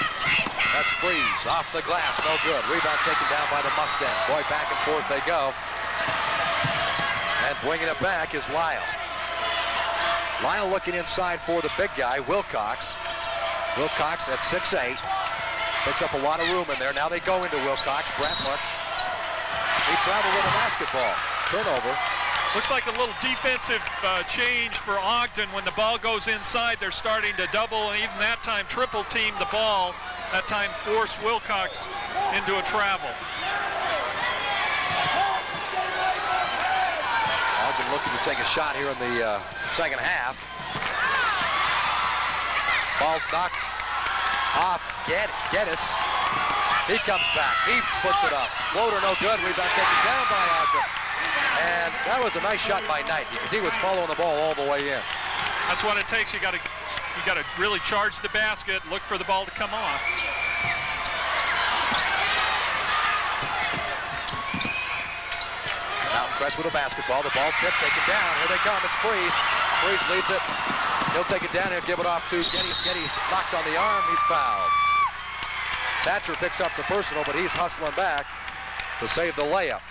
That's Freeze. Off the glass. No good. Rebound taken down by the Mustangs. Boy, back and forth they go. And bringing it back is Lyle. Lyle looking inside for the big guy, Wilcox. Wilcox at 6'8". Picks up a lot of room in there. Now they go into Wilcox. Brent looks. He traveled with a basketball. Turnover. Looks like a little defensive change for Ogden. When the ball goes inside, they're starting to double, and even that time triple team the ball. That time forced Wilcox into a travel. Ogden looking to take a shot here in the second half. Ball knocked off Geddes. He comes back. He puts it up. Floater no good. Rebound taken down by Ogden. And that was a nice shot by Knight because he was following the ball all the way in. That's what it takes. You got to really charge the basket, look for the ball to come off. Mountain Crest with a basketball. The ball tipped, taken down. Here they come. It's Freeze. Freeze leads it. He'll take it down and give it off to Geddes. Geddes knocked on the arm. He's fouled. Thatcher picks up the personal, but he's hustling back to save the layup.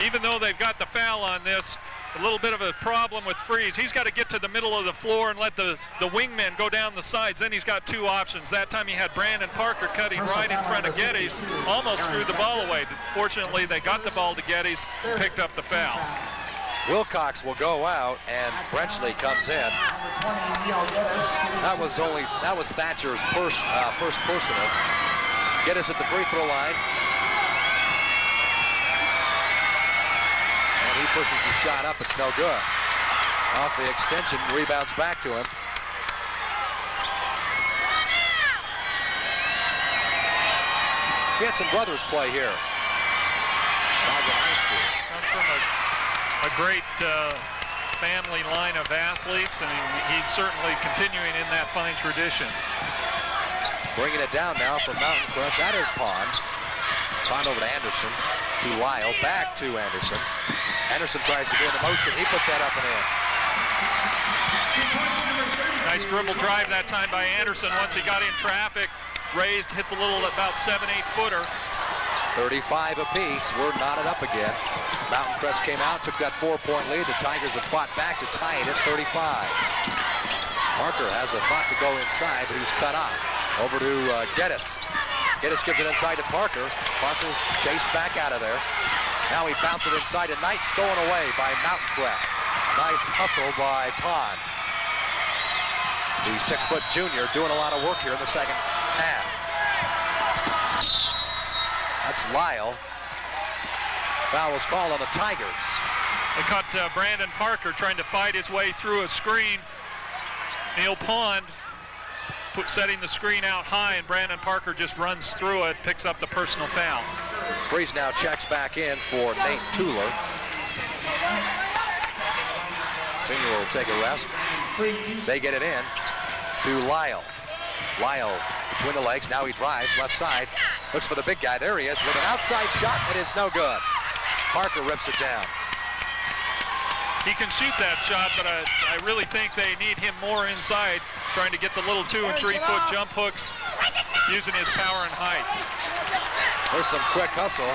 Even though they've got the foul on this, a little bit of a problem with Freeze. He's got to get to the middle of the floor and let the wingmen go down the sides. Then he's got two options. That time he had Brandon Parker cutting right in front of Geddes, almost threw the ball away. Fortunately, they got the ball to Geddes and picked up the foul. Wilcox will go out, and Brenchley comes in. That was Thatcher's first personal. Geddes at the free throw line. And he pushes the shot up. It's no good. Off the extension, rebounds back to him. He had some brothers play here. Ogden High School. great family line of athletes, and he's certainly continuing in that fine tradition. Bringing it down now from Mountain Crest. That is Pond. Pond over to Anderson, to Lyle, back to Anderson. Anderson tries to do the motion. He puts that up and in. Nice dribble drive that time by Anderson. Once he got in traffic, raised, hit the little about 7-8 footer. 35 apiece. We're knotted up again. Mountain Crest came out, took that 4-point lead. The Tigers have fought back to tie it at 35. Parker has a thought to go inside, but he was cut off. Over to Geddes. Geddes gives it inside to Parker. Parker chased back out of there. Now he bounces it inside to Knight, stolen away by Mountain Crest. Nice hustle by Pond. The 6-foot junior doing a lot of work here in the second half. That's Lyle. Foul was called on the Tigers. They caught Brandon Parker trying to fight his way through a screen. Neil Pond setting the screen out high, and Brandon Parker just runs through it, picks up the personal foul. Freeze now checks back in for Nate Tuller. Senior will take a rest. They get it in to Lyle. Lyle between the legs. Now he drives left side. Looks for the big guy. There he is with an outside shot. It is no good. Parker rips it down. He can shoot that shot, but I really think they need him more inside, trying to get the little 2- and 3-foot jump hooks, using his power and height. There's some quick hustle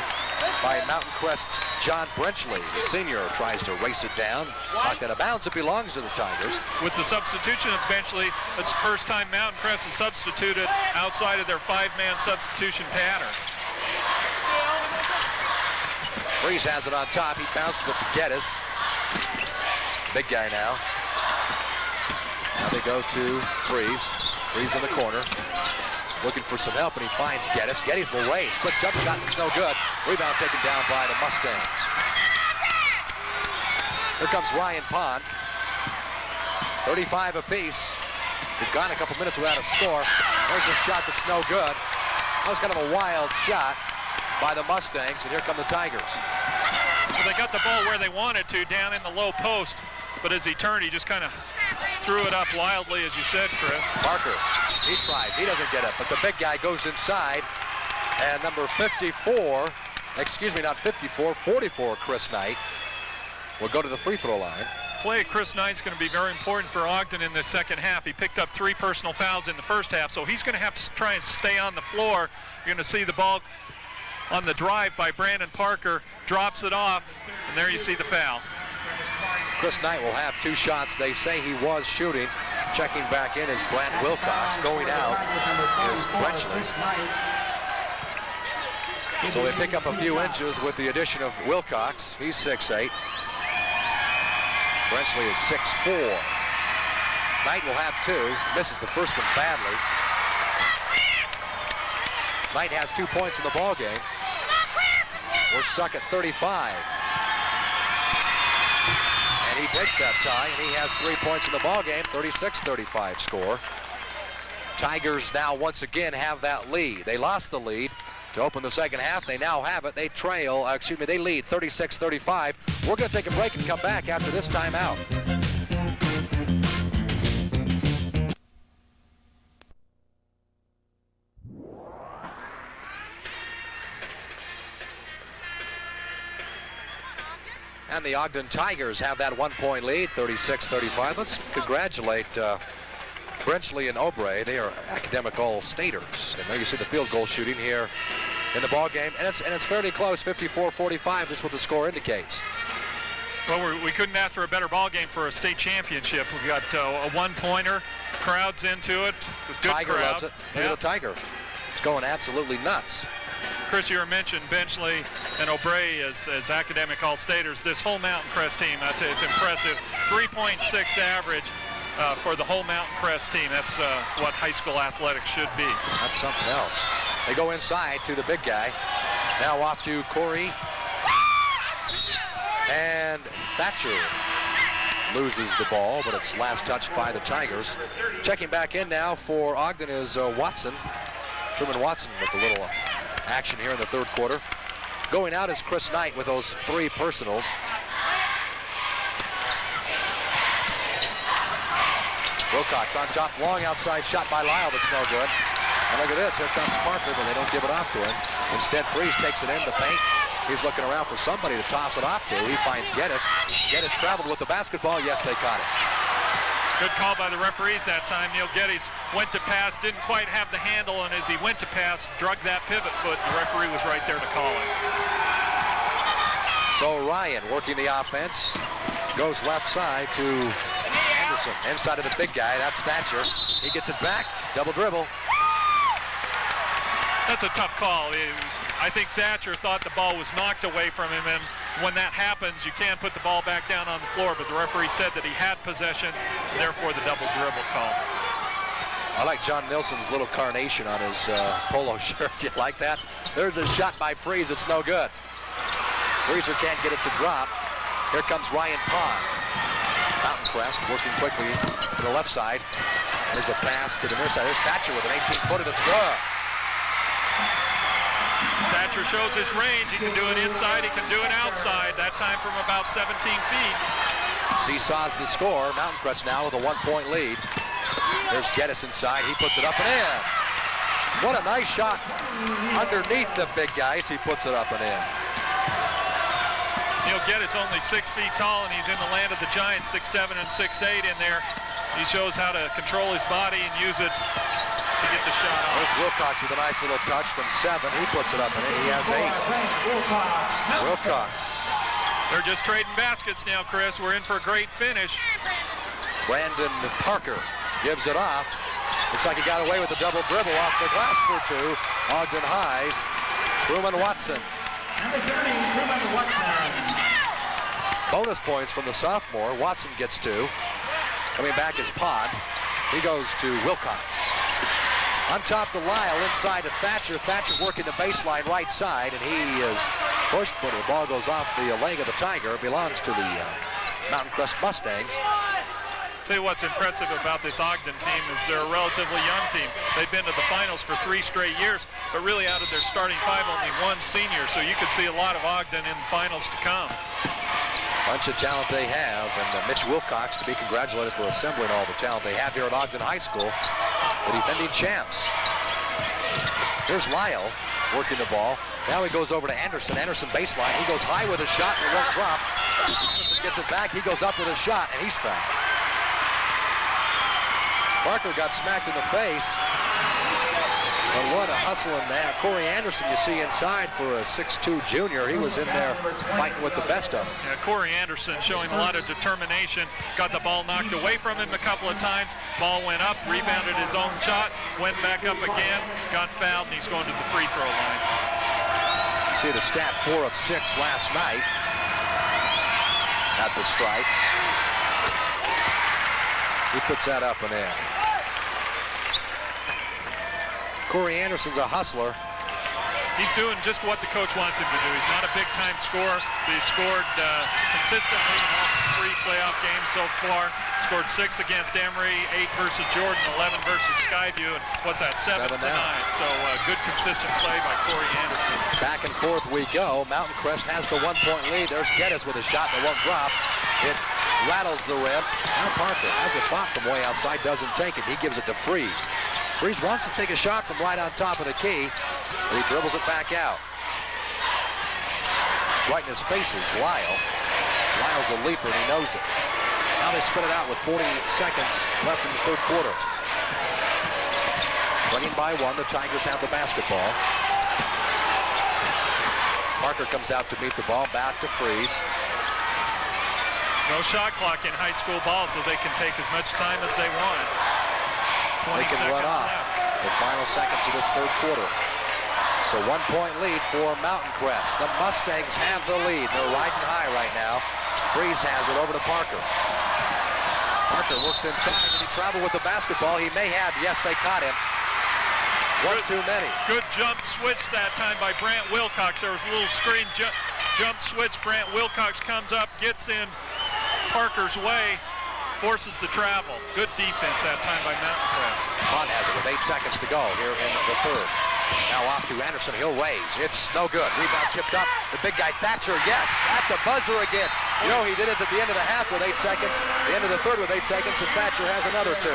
by Mountain Crest's John Brenchley. The senior tries to race it down. Knocked out of bounds. It belongs to the Tigers. With the substitution of Brenchley, it's the first time Mountain Crest has substituted outside of their 5-man substitution pattern. Freeze has it on top. He bounces it to Geddes. Big guy now. Now they go to Freeze. Freeze in the corner. Looking for some help, and he finds Geddes. Geddes will raise. Quick jump shot. It's no good. Rebound taken down by the Mustangs. Here comes Ryan Pond. 35 apiece. We've gone a couple minutes without a score. There's a shot that's no good. That was kind of a wild shot by the Mustangs, and here come the Tigers. Well, they got the ball where they wanted to, down in the low post, but as he turned, he just kind of threw it up wildly, as you said, Chris. Parker, he tries, he doesn't get it, but the big guy goes inside, and number 44, excuse me, not 54, 44, Chris Knight, will go to the free throw line. Play of Chris Knight's going to be very important for Ogden in this second half. He picked up 3 personal fouls in the first half, so he's going to have to try and stay on the floor. You're going to see the ball on the drive by Brandon Parker, drops it off, and there you see the foul. Chris Knight will have 2 shots. They say he was shooting. Checking back in is Brant Wilcox. Going out is Brenchley. So they pick up a few inches with the addition of Wilcox. He's 6'8". Brenchley is 6'4". Knight will have 2. Misses the first one badly. Knight has 2 points in the ball game. We're stuck at 35. And he breaks that tie, and he has 3 points in the ball game. 36-35 score. Tigers now once again have that lead. They lost the lead to open the second half. They now have it. They trail, they lead 36-35. We're going to take a break and come back after this timeout. And the Ogden Tigers have that 1-point lead, 36-35. Let's congratulate Brenchley and Obrey. They are academic all-staters. And there you see the field goal shooting here in the ball game. And it's fairly close, 54-45. That's what the score indicates. Well, we couldn't ask for a better ball game for a state championship. We've got a 1-pointer, crowds into it, with good Tiger crowd. loves it. Look at the Tiger. It's going absolutely nuts. Chris, you mentioned Benchley and Obrey as academic all-staters. This whole Mountain Crest team, I'd say it's impressive. 3.6 average for the whole Mountain Crest team. That's what high school athletics should be. That's something else. They go inside to the big guy. Now off to Corey. And Thatcher loses the ball, but it's last touched by the Tigers. Checking back in now for Ogden is Watson. Truman Watson with a little action here in the third quarter. Going out is Chris Knight with those 3 personals. Wilcox on top, long outside shot by Lyle, that's no good. And look at this, here comes Parker, but they don't give it off to him. Instead, Freeze takes it in the paint. He's looking around for somebody to toss it off to. He finds Geddes. Geddes traveled with the basketball. Yes, they caught it. Good call by the referees that time. Neil Geddes went to pass, didn't quite have the handle, and as he went to pass, drug that pivot foot. The referee was right there to call it. So Ryan working the offense. Goes left side to Anderson. Inside of the big guy, that's Thatcher. He gets it back, double dribble. That's a tough call. I think Thatcher thought the ball was knocked away from him, and when that happens, you can't put the ball back down on the floor, but the referee said that he had possession, therefore the double dribble call. I like John Nilsson's little carnation on his polo shirt. Do you like that? There's a shot by Freeze. It's no good. Freezer can't get it to drop. Here comes Ryan Pond. Mountain Crest working quickly to the left side. There's a pass to the near side. There's Thatcher with an 18-footer that's good. Thatcher shows his range. He can do it inside, he can do it outside. That time from about 17 feet. Seesaws the score. Mountain Crest now with a 1-point lead. There's Geddes inside. He puts it up and in. What a nice shot. Underneath the big guys, he puts it up and in. Neil Geddes only 6 feet tall, and he's in the land of the Giants, 6'7" and 6'8" in there. He shows how to control his body and use it to get the shot off. There's Wilcox with a nice little touch from 7. He puts it up and in. He has 8. Wilcox. They're just trading baskets now, Chris. We're in for a great finish. Brandon Parker gives it off. Looks like he got away with the double dribble off the glass for 2. Ogden Highs. Truman Watson. Number 30, Truman Watson. Bonus points from the sophomore. Watson gets 2. Coming back is Pond. He goes to Wilcox. On top to Lyle, inside to Thatcher. Thatcher working the baseline right side, and he is pushed, but the ball goes off the leg of the Tiger. It belongs to the Mountain Crest Mustangs. Tell you what's impressive about this Ogden team is they're a relatively young team. They've been to the finals for 3 straight years, but really out of their starting 5, only 1 senior, so you could see a lot of Ogden in the finals to come. Bunch of talent they have, and Mitch Wilcox to be congratulated for assembling all the talent they have here at Ogden High School, the defending champs. Here's Lyle working the ball. Now he goes over to Anderson. Anderson baseline. He goes high with a shot and it won't drop. Anderson gets it back. He goes up with a shot and he's fouled. Parker got smacked in the face. But what a hustle in that. Corey Anderson you see inside for a 6'2 junior. He was in there fighting with the best of them. Yeah, Corey Anderson showing a lot of determination. Got the ball knocked away from him a couple of times. Ball went up, rebounded his own shot, went back up again, got fouled, and he's going to the free throw line. You see the stat 4 of 6 last night at the strike. He puts that up and in. Corey Anderson's a hustler. He's doing just what the coach wants him to do. He's not a big-time scorer, but he's scored consistently in all 3 playoff games so far. Scored 6 against Emory, 8 versus Jordan, 11 versus Skyview, and what's that, 7 tonight. So good, consistent play by Corey Anderson. Back and forth we go. Mountain Crest has the 1-point lead. There's Geddes with a shot that won't drop. It rattles the rim. Now Parker has a thought from way outside, doesn't take it. He gives it to Freeze. Freeze wants to take a shot from right on top of the key, but he dribbles it back out. Right in his face is Lyle. Lyle's a leaper and he knows it. Now they spin it out with 40 seconds left in the 3rd quarter. Running by 1, the Tigers have the basketball. Parker comes out to meet the ball, back to Freeze. No shot clock in high school ball, so they can take as much time as they want. They can run off the final seconds of this 3rd quarter. So 1-point lead for Mountain Crest. The Mustangs have the lead. They're riding high right now. Freeze has it over to Parker. Parker works inside and he traveled with the basketball. He may have, yes, they caught him. One too many. Good jump switch that time by Brant Wilcox. There was a little screen jump switch. Brant Wilcox comes up, gets in Parker's way, forces the travel. Good defense that time by Mountain Crest. Pond has it with 8 seconds to go here in the 3rd. Now off to Anderson. He'll raise. It's no good. Rebound tipped up. The big guy Thatcher, yes, at the buzzer again. You know, he did it at the end of the half with 8 seconds, the end of the third with 8 seconds, and Thatcher has another 2.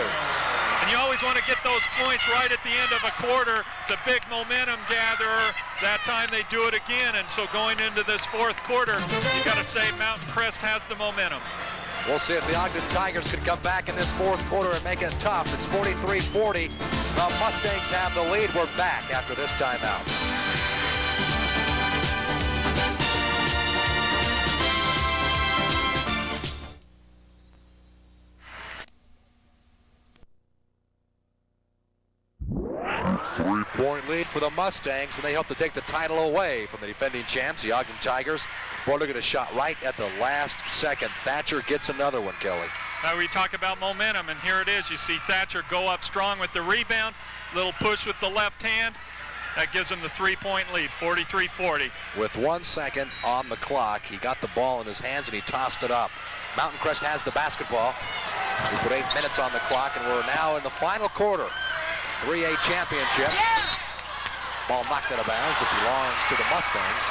And you always want to get those points right at the end of a quarter. It's a big momentum gatherer. That time they do it again, and so going into this fourth quarter, you got to say Mountain Crest has the momentum. We'll see if the Ogden Tigers can come back in this fourth quarter and make it tough. It's 43-40. The Mustangs have the lead. We're back after this timeout. 3-point lead for the Mustangs, and they hope to take the title away from the defending champs, the Ogden Tigers. Boy, look at a shot right at the last second. Thatcher gets another one, Kelly. Now we talk about momentum, and here it is. You see Thatcher go up strong with the rebound, little push with the left hand. That gives him the 3-point lead, 43-40. With 1 second on the clock, he got the ball in his hands and he tossed it up. Mountain Crest has the basketball. We put 8 minutes on the clock, and we're now in the final quarter. 3A championship. Ball knocked out of bounds. It belongs to the Mustangs.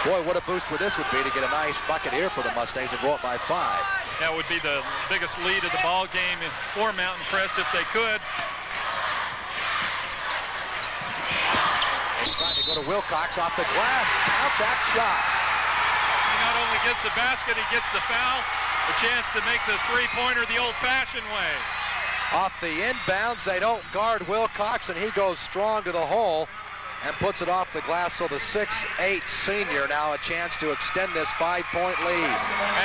Boy, what a boost for this would be to get a nice bucket here for the Mustangs and go up by 5. That would be the biggest lead of the ball game for Mountain Crest if they could. He's trying to go to Wilcox off the glass. Out that shot. He not only gets the basket, he gets the foul. A chance to make the three-pointer the old-fashioned way. Off the inbounds, they don't guard Wilcox, and he goes strong to the hole and puts it off the glass. So the 6'8" senior now a chance to extend this 5-point lead.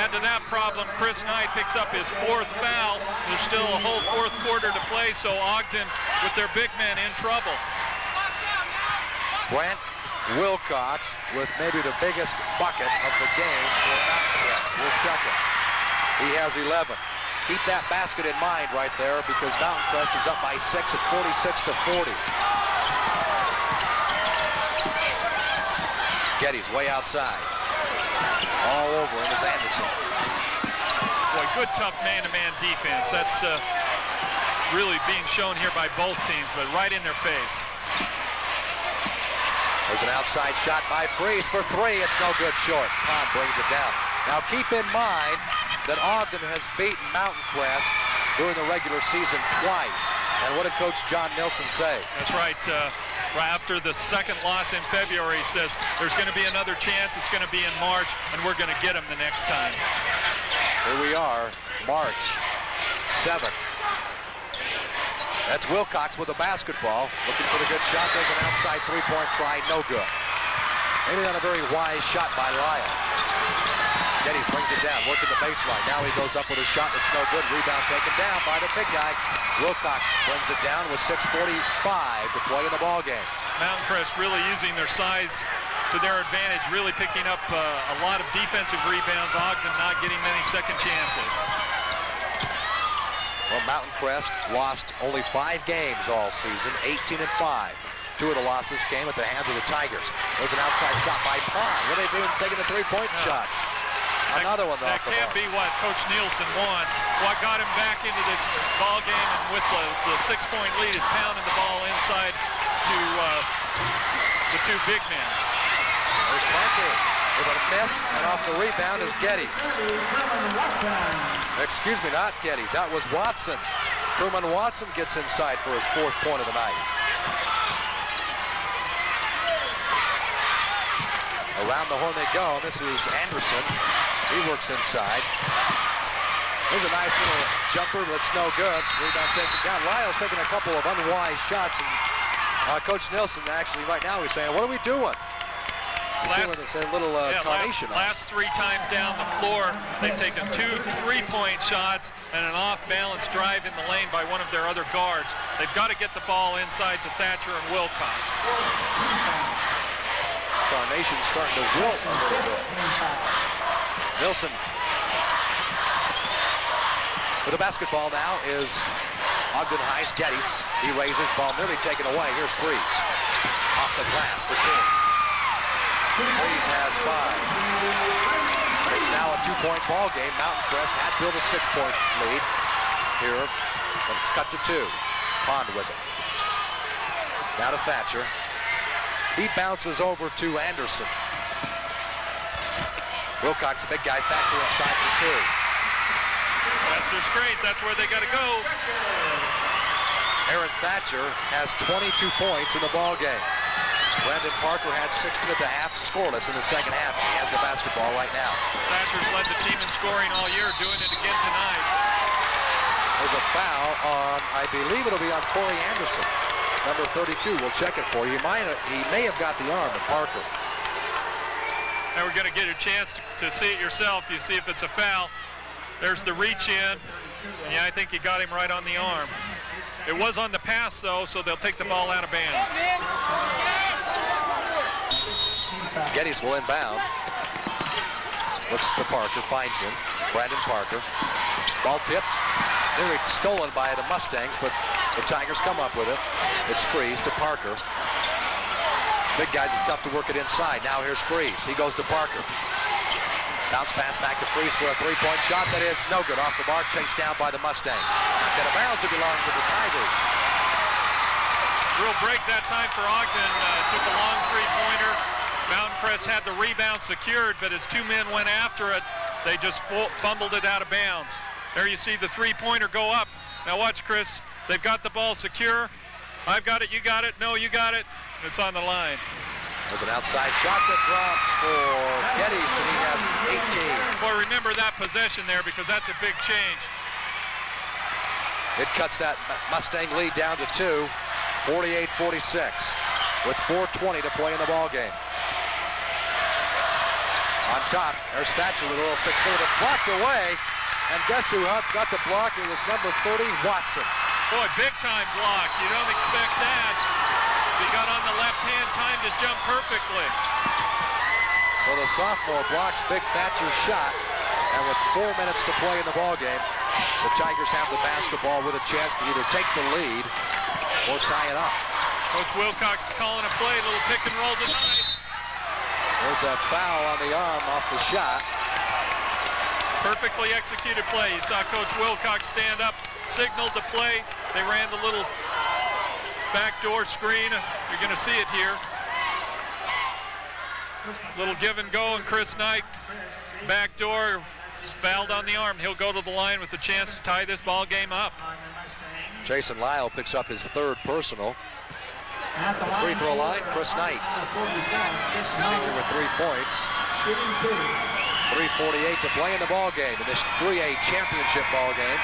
Add to that problem, Chris Knight picks up his 4th foul. There's still a whole fourth quarter to play, so Ogden with their big men in trouble. Brent Wilcox with maybe the biggest bucket of the game for Mountain Crest. We'll check it. He has 11. Keep that basket in mind right there, because Mountain Crest is up by 6 at 46-40. Getty's way outside. All over him is Anderson. Boy, good tough man-to-man defense. That's really being shown here by both teams, but right in their face. There's an outside shot by Freeze for 3. It's no good short. Pond brings it down. Now keep in mind that Ogden has beaten Mountain Crest during the regular season twice. And what did Coach John Nilsson say? That's right. Right after the second loss in February, he says there's going to be another chance. It's going to be in March, and we're going to get them the next time. Here we are, March 7th. That's Wilcox with the basketball, looking for the good shot. There's an outside three-point try, no good. Maybe not a very wise shot by Lyle. Geddes brings it down, working the baseline. Now he goes up with a shot that's no good. Rebound taken down by the big guy. Wilcox brings it down with 6:45 to play in the ball game. Mountain Crest really using their size to their advantage, really picking up a lot of defensive rebounds. Ogden not getting many second chances. Well, Mountain Crest lost only 5 games all season, 18-5. 2 of the losses came at the hands of the Tigers. There's an outside shot by Pond. What are they doing taking the three-point shots? Another one off the That can't be what Coach Nielsen wants. What got him back into this ball game, and with the 6-point lead, is pounding the ball inside to the 2 big men. There's Parker with a miss, and off the rebound is Geddes. Excuse me, not Geddes. That was Watson. Truman Watson gets inside for his 4th point of the night. Around the horn they go. This is Anderson. He works inside. There's a nice little jumper, but it's no good. Rebound taken down. Lyle's taking a couple of unwise shots, and Coach Nilsson actually right now is saying, what are we doing? Last 3 times down the floor, they've taken 2 3-point shots and an off-balance drive in the lane by one of their other guards. They've got to get the ball inside to Thatcher and Wilcox. Carnation's starting to wilt a little bit. Nilsson with the basketball now is Ogden High's Geddes. He raises, ball nearly taken away. Here's Freeze. Off the glass for 2. Freeze has 5. It's now a 2-point ball game. Mountain Crest had built a 6-point lead here, but it's cut to 2. Pond with it. Now to Thatcher. He bounces over to Anderson. Wilcox, the big guy, Thatcher inside for two. That's their strength. That's where they got to go. Aaron Thatcher has 22 points in the ball game. Brandon Parker had 16 at the half, scoreless in the second half. He has the basketball right now. Thatcher's led the team in scoring all year, doing it again tonight. There's a foul on, I believe it'll be on Corey Anderson, number 32. We'll check it for you. He may have got the arm of Parker. Now we're going to get a chance to see it yourself. You see if it's a foul. There's the reach in. And yeah, I think he got him right on the arm. It was on the pass, though, so they'll take the ball out of bounds. Geddes will inbound. Looks to Parker, finds him. Brandon Parker. Ball tipped. Nearly stolen by the Mustangs, but the Tigers come up with it. It's Freeze to Parker. Big guys, it's tough to work it inside. Now here's Freeze. He goes to Parker. Bounce pass back to Freeze for a three-point shot that is no good. Off the mark, chased down by the Mustangs. Get a bounce, it belongs to the Tigers. Real break that time for Ogden. Took a long three-pointer. Mountain Crest had the rebound secured, but as two men went after it, they just fumbled it out of bounds. There you see the three-pointer go up. Now watch, Chris. They've got the ball secure. I've got it, you got it. No, you got it. It's on the line. There's an outside shot that drops for Geddes, and he has 18. Boy, remember that possession there, because that's a big change. It cuts that Mustang lead down to 2, 48-46, with 4:20 to play in the ball game. On top, there's Thatcher with a little 6-footer that's blocked away, and guess who got the block? It was number 30, Watson. Boy, big-time block. You don't expect that. He got on the left hand, timed his jump perfectly. So the sophomore blocks big Thatcher's shot, and with 4 minutes to play in the ball game, the Tigers have the basketball with a chance to either take the lead or tie it up. Coach Wilcox is calling a play, a little pick and roll tonight. There's a foul on the arm off the shot. Perfectly executed play. You saw Coach Wilcox stand up, signaled the play. They ran the little backdoor screen. You're going to see it here. Little give and go, and Chris Knight, backdoor, fouled on the arm. He'll go to the line with a chance to tie this ball game up. Jason Lyle picks up his third personal. At the free throw line, Chris Knight, senior with 3 points. 3:48 to play in the ball game, in this 3A championship ball game.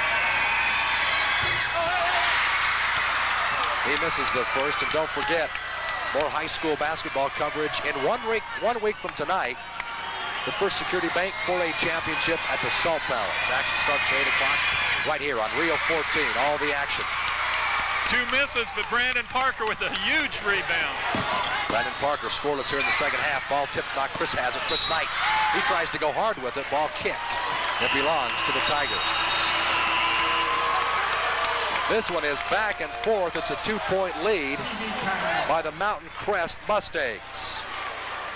He misses the first, and don't forget, more high school basketball coverage in 1 week from tonight. The First Security Bank 4A championship at the Salt Palace. Action starts at 8 o'clock right here on Rio 14. All the action. 2 misses, but Brandon Parker with a huge rebound. Brandon Parker scoreless here in the second half. Ball tipped, not Chris has it. Chris Knight, he tries to go hard with it. Ball kicked. It belongs to the Tigers. This one is back and forth. It's a 2-point lead by the Mountain Crest Mustangs.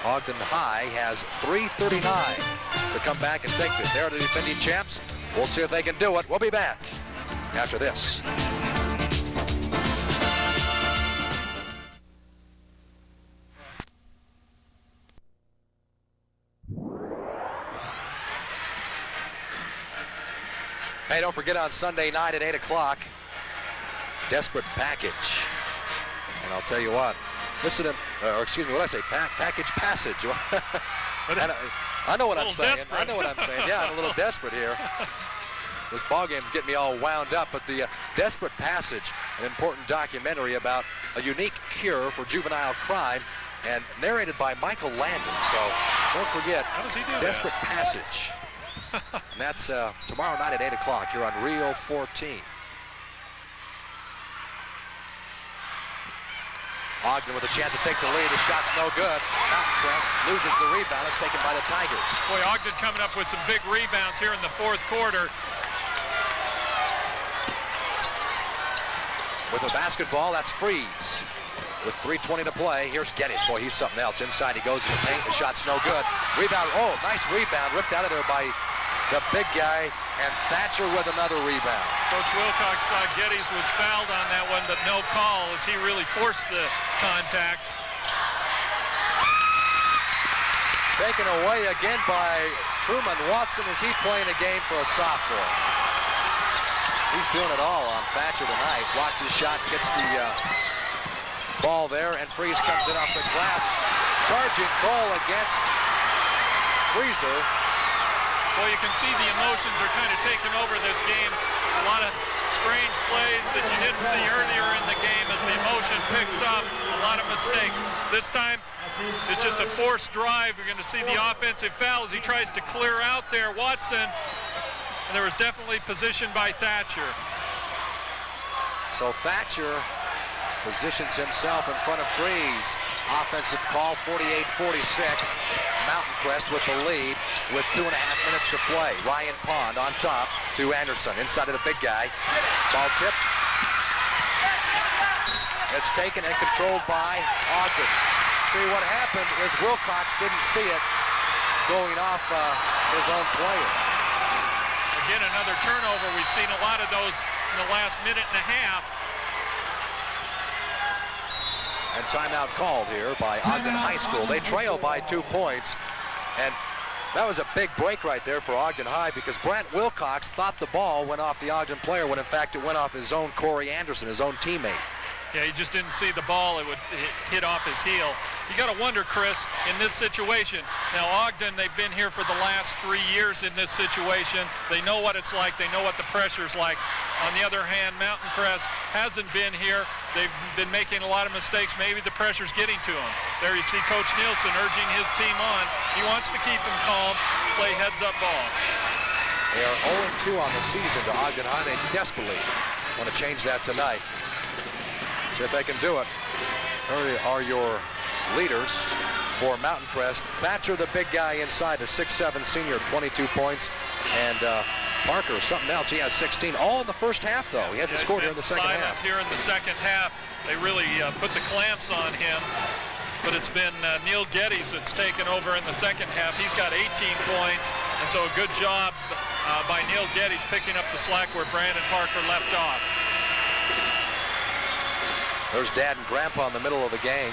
Ogden High has 3:39 to come back and take this. They're the defending champs. We'll see if they can do it. We'll be back after this. Hey, don't forget on Sunday night at 8 o'clock, Desperate Package. And I'll tell you what, listen to, or excuse me, what did I say? Package Passage. I know what I'm saying. Desperate. I know what I'm saying. Yeah, I'm a little desperate here. This ball game's getting me all wound up, but the Desperate Passage, an important documentary about a unique cure for juvenile crime, and narrated by Michael Landon. So don't forget, how does he do Desperate Passage. And that's tomorrow night at 8 o'clock here on Rio 14. Ogden with a chance to take the lead. The shot's no good. Mountain Crest loses the rebound. It's taken by the Tigers. Boy, Ogden coming up with some big rebounds here in the fourth quarter. With a basketball, that's Freeze. With 3:20 to play, here's Geddes. Boy, he's something else. Inside he goes in the paint. The shot's no good. Rebound. Oh, nice rebound. Ripped out of there by the big guy, and Thatcher with another rebound. Coach Wilcox thought Geddes was fouled on that one, but no call as he really forced the contact. Taken away again by Truman Watson. Is he playing a game for a sophomore? He's doing it all on Thatcher tonight. Blocked his shot, gets the ball there, and Freeze comes in off the glass. Charging goal against Freezer. Well, you can see the emotions are kind of taking over this game. A lot of strange plays that you didn't see earlier in the game as the emotion picks up. A lot of mistakes. This time, it's just a forced drive. We're going to see the offensive foul as he tries to clear out there. Watson, and there was definitely position by Thatcher. So Thatcher positions himself in front of Freeze. Offensive call, 48-46. Mountain Crest with the lead with 2.5 minutes to play. Ryan Pond on top to Anderson. Inside of the big guy. Ball tip. It's taken and controlled by Ogden. See, what happened is Wilcox didn't see it going off his own player. Again, another turnover. We've seen a lot of those in the last minute and a half. And timeout called here by Ogden High School. They trail by 2 points. And that was a big break right there for Ogden High because Brent Wilcox thought the ball went off the Ogden player when in fact it went off his own Corey Anderson, his own teammate. Yeah, he just didn't see the ball. It would hit off his heel. You got to wonder, Chris, in this situation. Now, Ogden, they've been here for the last 3 years in this situation. They know what it's like. They know what the pressure's like. On the other hand, Mountain Crest hasn't been here. They've been making a lot of mistakes. Maybe the pressure's getting to them. There you see Coach Nielsen urging his team on. He wants to keep them calm, play heads-up ball. They are 0-2 on the season to Ogden High. They desperately want to change that tonight. See if they can do it. Here are your leaders for Mountain Crest. Thatcher, the big guy inside, the 6'7" senior, 22 points. And Parker, something else, he has 16. All in the first half, though. He hasn't scored here in the second half. Here in the second half. They really put the clamps on him. But it's been Neil Geddes that's taken over in the second half. He's got 18 points. And so a good job by Neil Geddes picking up the slack where Brandon Parker left off. There's Dad and Grandpa in the middle of the game.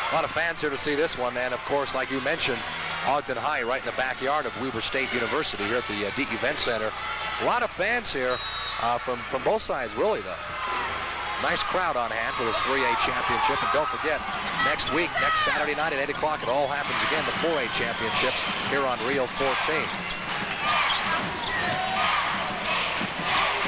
A lot of fans here to see this one, and of course, like you mentioned, Ogden High right in the backyard of Weber State University here at the DE Event Center. A lot of fans here from both sides, really, though. Nice crowd on hand for this 3A championship, and don't forget, next week, next Saturday night at 8 o'clock, it all happens again, the 4A championships here on Reel 14.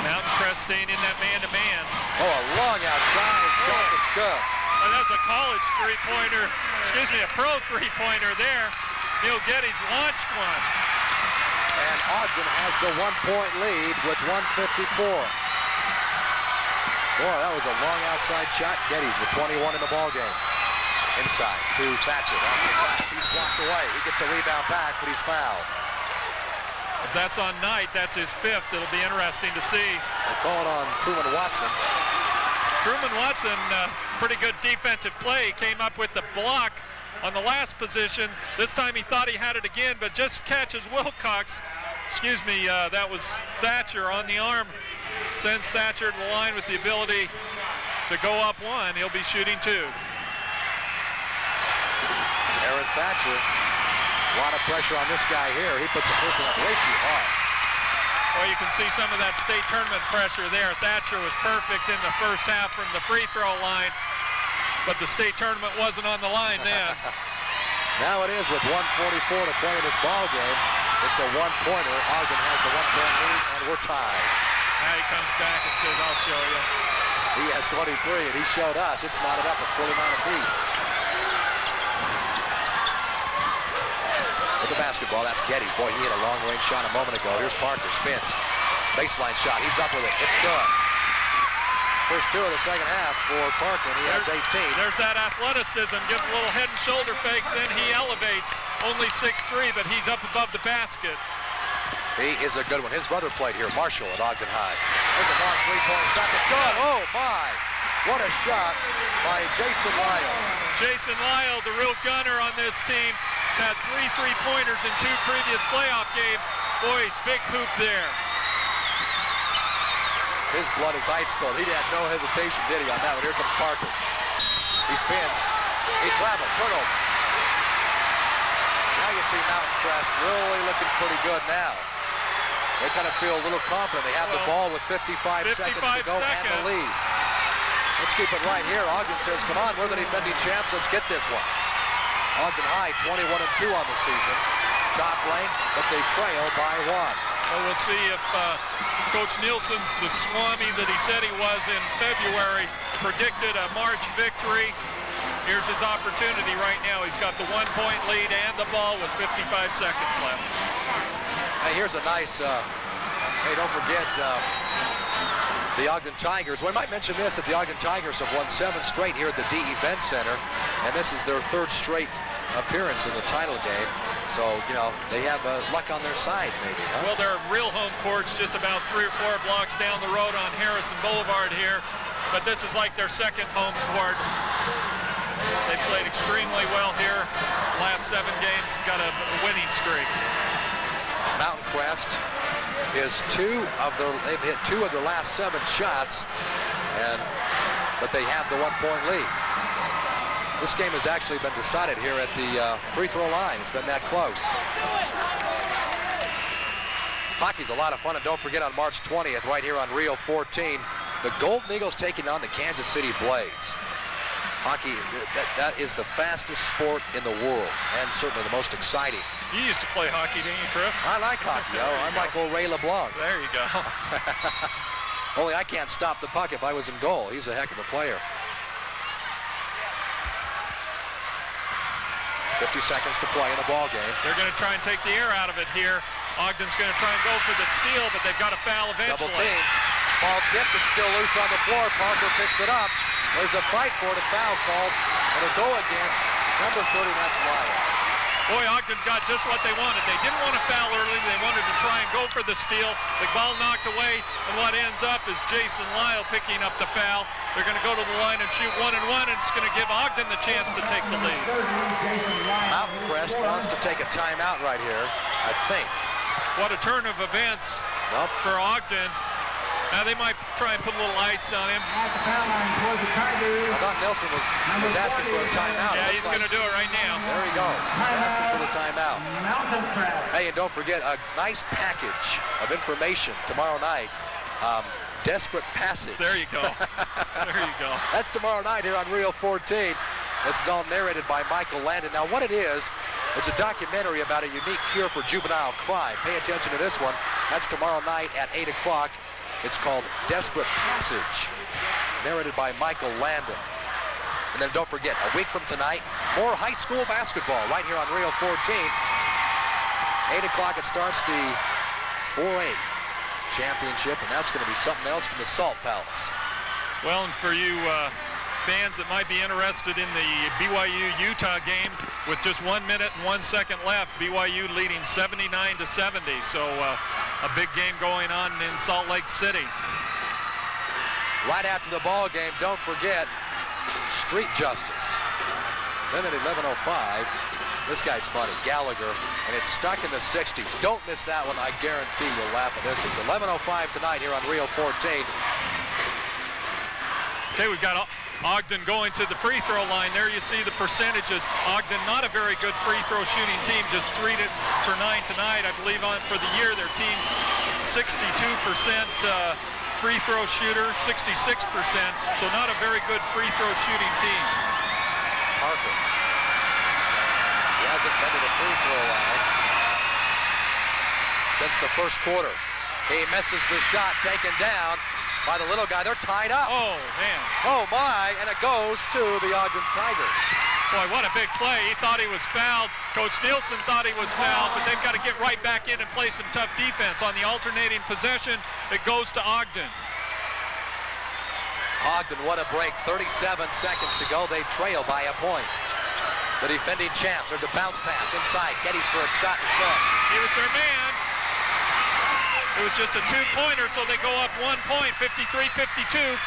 Mountain Crest staying in that man-to-man. Oh, a long outside shot. It's good. Oh, that was a college three-pointer, a pro three-pointer there. Neil Geddes launched one. And Ogden has the 1-point lead with 1:54. Boy, that was a long outside shot. Geddes with 21 in the ballgame. Inside to Thatcher. Off the glass. He's blocked away. He gets a rebound back, but he's fouled. If that's on Knight, that's his 5th. It'll be interesting to see. They call it on Truman Watson. Truman Watson, pretty good defensive play. He came up with the block on the last position. This time he thought he had it again, but just catches Wilcox. That was Thatcher on the arm. Sends Thatcher to the line with the ability to go up one. He'll be shooting 2. Aaron Thatcher. A lot of pressure on this guy here. He puts the first one up way too hard. Well, you can see some of that state tournament pressure there. Thatcher was perfect in the first half from the free throw line, but the state tournament wasn't on the line then. Now it is with 1:44 to play in this ball game. It's a 1-pointer. Ogden has the 1-point lead, and we're tied. Now he comes back and says, I'll show you. He has 23, and he showed us. It's knotted up at 49 apiece. With the basketball, that's Geddes. Boy, he hit a long-range shot a moment ago. Here's Parker, spins. Baseline shot, he's up with it. It's good. First 2 of the second half for Parker, and he has 18. There's that athleticism. Give him a little head and shoulder fakes, then he elevates. Only 6'3", but he's up above the basket. He is a good one. His brother played here, Marshall, at Ogden High. There's a long 3-point shot that's good. Oh, my. What a shot by Jason Lyle. Jason Lyle, the real gunner on this team. He's had 3 3-pointers in 2 previous playoff games. Boy, big hoop there. His blood is ice cold. He had no hesitation, did he, on that one? Here comes Parker. He spins. He travels. Turnover. Now see Mountain Crest really looking pretty good now. They kind of feel a little confident. They have the ball with 55 seconds to go and the lead. Let's keep it right here. Ogden says, come on, we're the defending champs. Let's get this one. Ogden High, 21-2 on the season. Top ranked, but they trail by 1. Well, we'll see if Coach Nielsen's the Swami that he said he was in February, predicted a March victory. Here's his opportunity right now. He's got the 1-point lead and the ball with 55 seconds left. Hey, here's a nice, hey, don't forget the Ogden Tigers. We might mention this, that the Ogden Tigers have won 7 straight here at the D Event Center, and this is their 3rd straight appearance in the title game. So, you know, they have luck on their side, maybe, huh? Well, their real home court's just about 3 or 4 blocks down the road on Harrison Boulevard here, but this is like their 2nd home court. They played extremely well here. Last 7 games, got a winning streak. Mountain Crest is they've hit 2 of their last 7 shots, but they have the 1-point lead. This game has actually been decided here at the free throw line. It's been that close. Hockey's a lot of fun, and don't forget on March 20th, right here on Rio 14, the Golden Eagles taking on the Kansas City Blaze. Hockey, that is the fastest sport in the world, and certainly the most exciting. You used to play hockey, didn't you, Chris? I like hockey. I'm like old Ray LeBlanc. There you go. Only I can't stop the puck if I was in goal. He's a heck of a player. 50 seconds to play in the ball game. They're going to try and take the air out of it here. Ogden's going to try and go for the steal, but they've got a foul eventually. Double team. Ball tipped. It's still loose on the floor. Parker picks it up. There's a fight for it. A foul called. And a go against number 30. That's Lyle. Boy, Ogden got just what they wanted. They didn't want to foul early. They wanted to try and go for the steal. The ball knocked away, and what ends up is Jason Lyle picking up the foul. They're going to go to the line and shoot 1-1, and it's going to give Ogden the chance to take the lead. Mountain Crest wants to take a timeout right here, I think. What a turn of events for Ogden. Now they might try and put a little ice on him. At the foul line for the Tigers. I thought Nelson was asking for a timeout. Yeah, he's going to do it right now. There he goes. Asking for the timeout. Mountain Crest. Hey, and don't forget, a nice package of information tomorrow night. Desperate Passage. There you go. There you go. That's tomorrow night here on Rio 14. This is all narrated by Michael Landon. Now, what it is, it's a documentary about a unique cure for juvenile crime. Pay attention to this one. That's tomorrow night at 8 o'clock. It's called Desperate Passage, narrated by Michael Landon. And then don't forget, a week from tonight, more high school basketball right here on Rio 14. 8 o'clock it starts the 4A championship, and that's going to be something else from the Salt Palace. Well, and for you fans that might be interested in the BYU-Utah game, with just 1 minute and 1 second left, BYU leading 79-70. So a big game going on in Salt Lake City. Right after the ball game, don't forget Street Justice. Then at 11:05, this guy's funny, Gallagher, and it's stuck in the 60s. Don't miss that one. I guarantee you'll laugh at this. It's 11:05 tonight here on Rio 14. Okay, we've got Ogden going to the free throw line. There you see the percentages. Ogden, not a very good free throw shooting team, just 3 for 9 tonight. I believe for the year their team's 62% free throw shooter, 66%. So not a very good free throw shooting team. Parker. He hasn't been to the free throw line since the first quarter. He misses the shot taken down by the little guy. They're tied up. Oh, man. Oh, my, and it goes to the Ogden Tigers. Boy, what a big play. He thought he was fouled. Coach Nielsen thought he was fouled, but they've got to get right back in and play some tough defense. On the alternating possession, it goes to Ogden. Ogden, what a break. 37 seconds to go. They trail by a point. The defending champs. There's a bounce pass inside. Getty's for a shot in front. He was their man. It was just a two-pointer, so they go up 1 point, 53-52.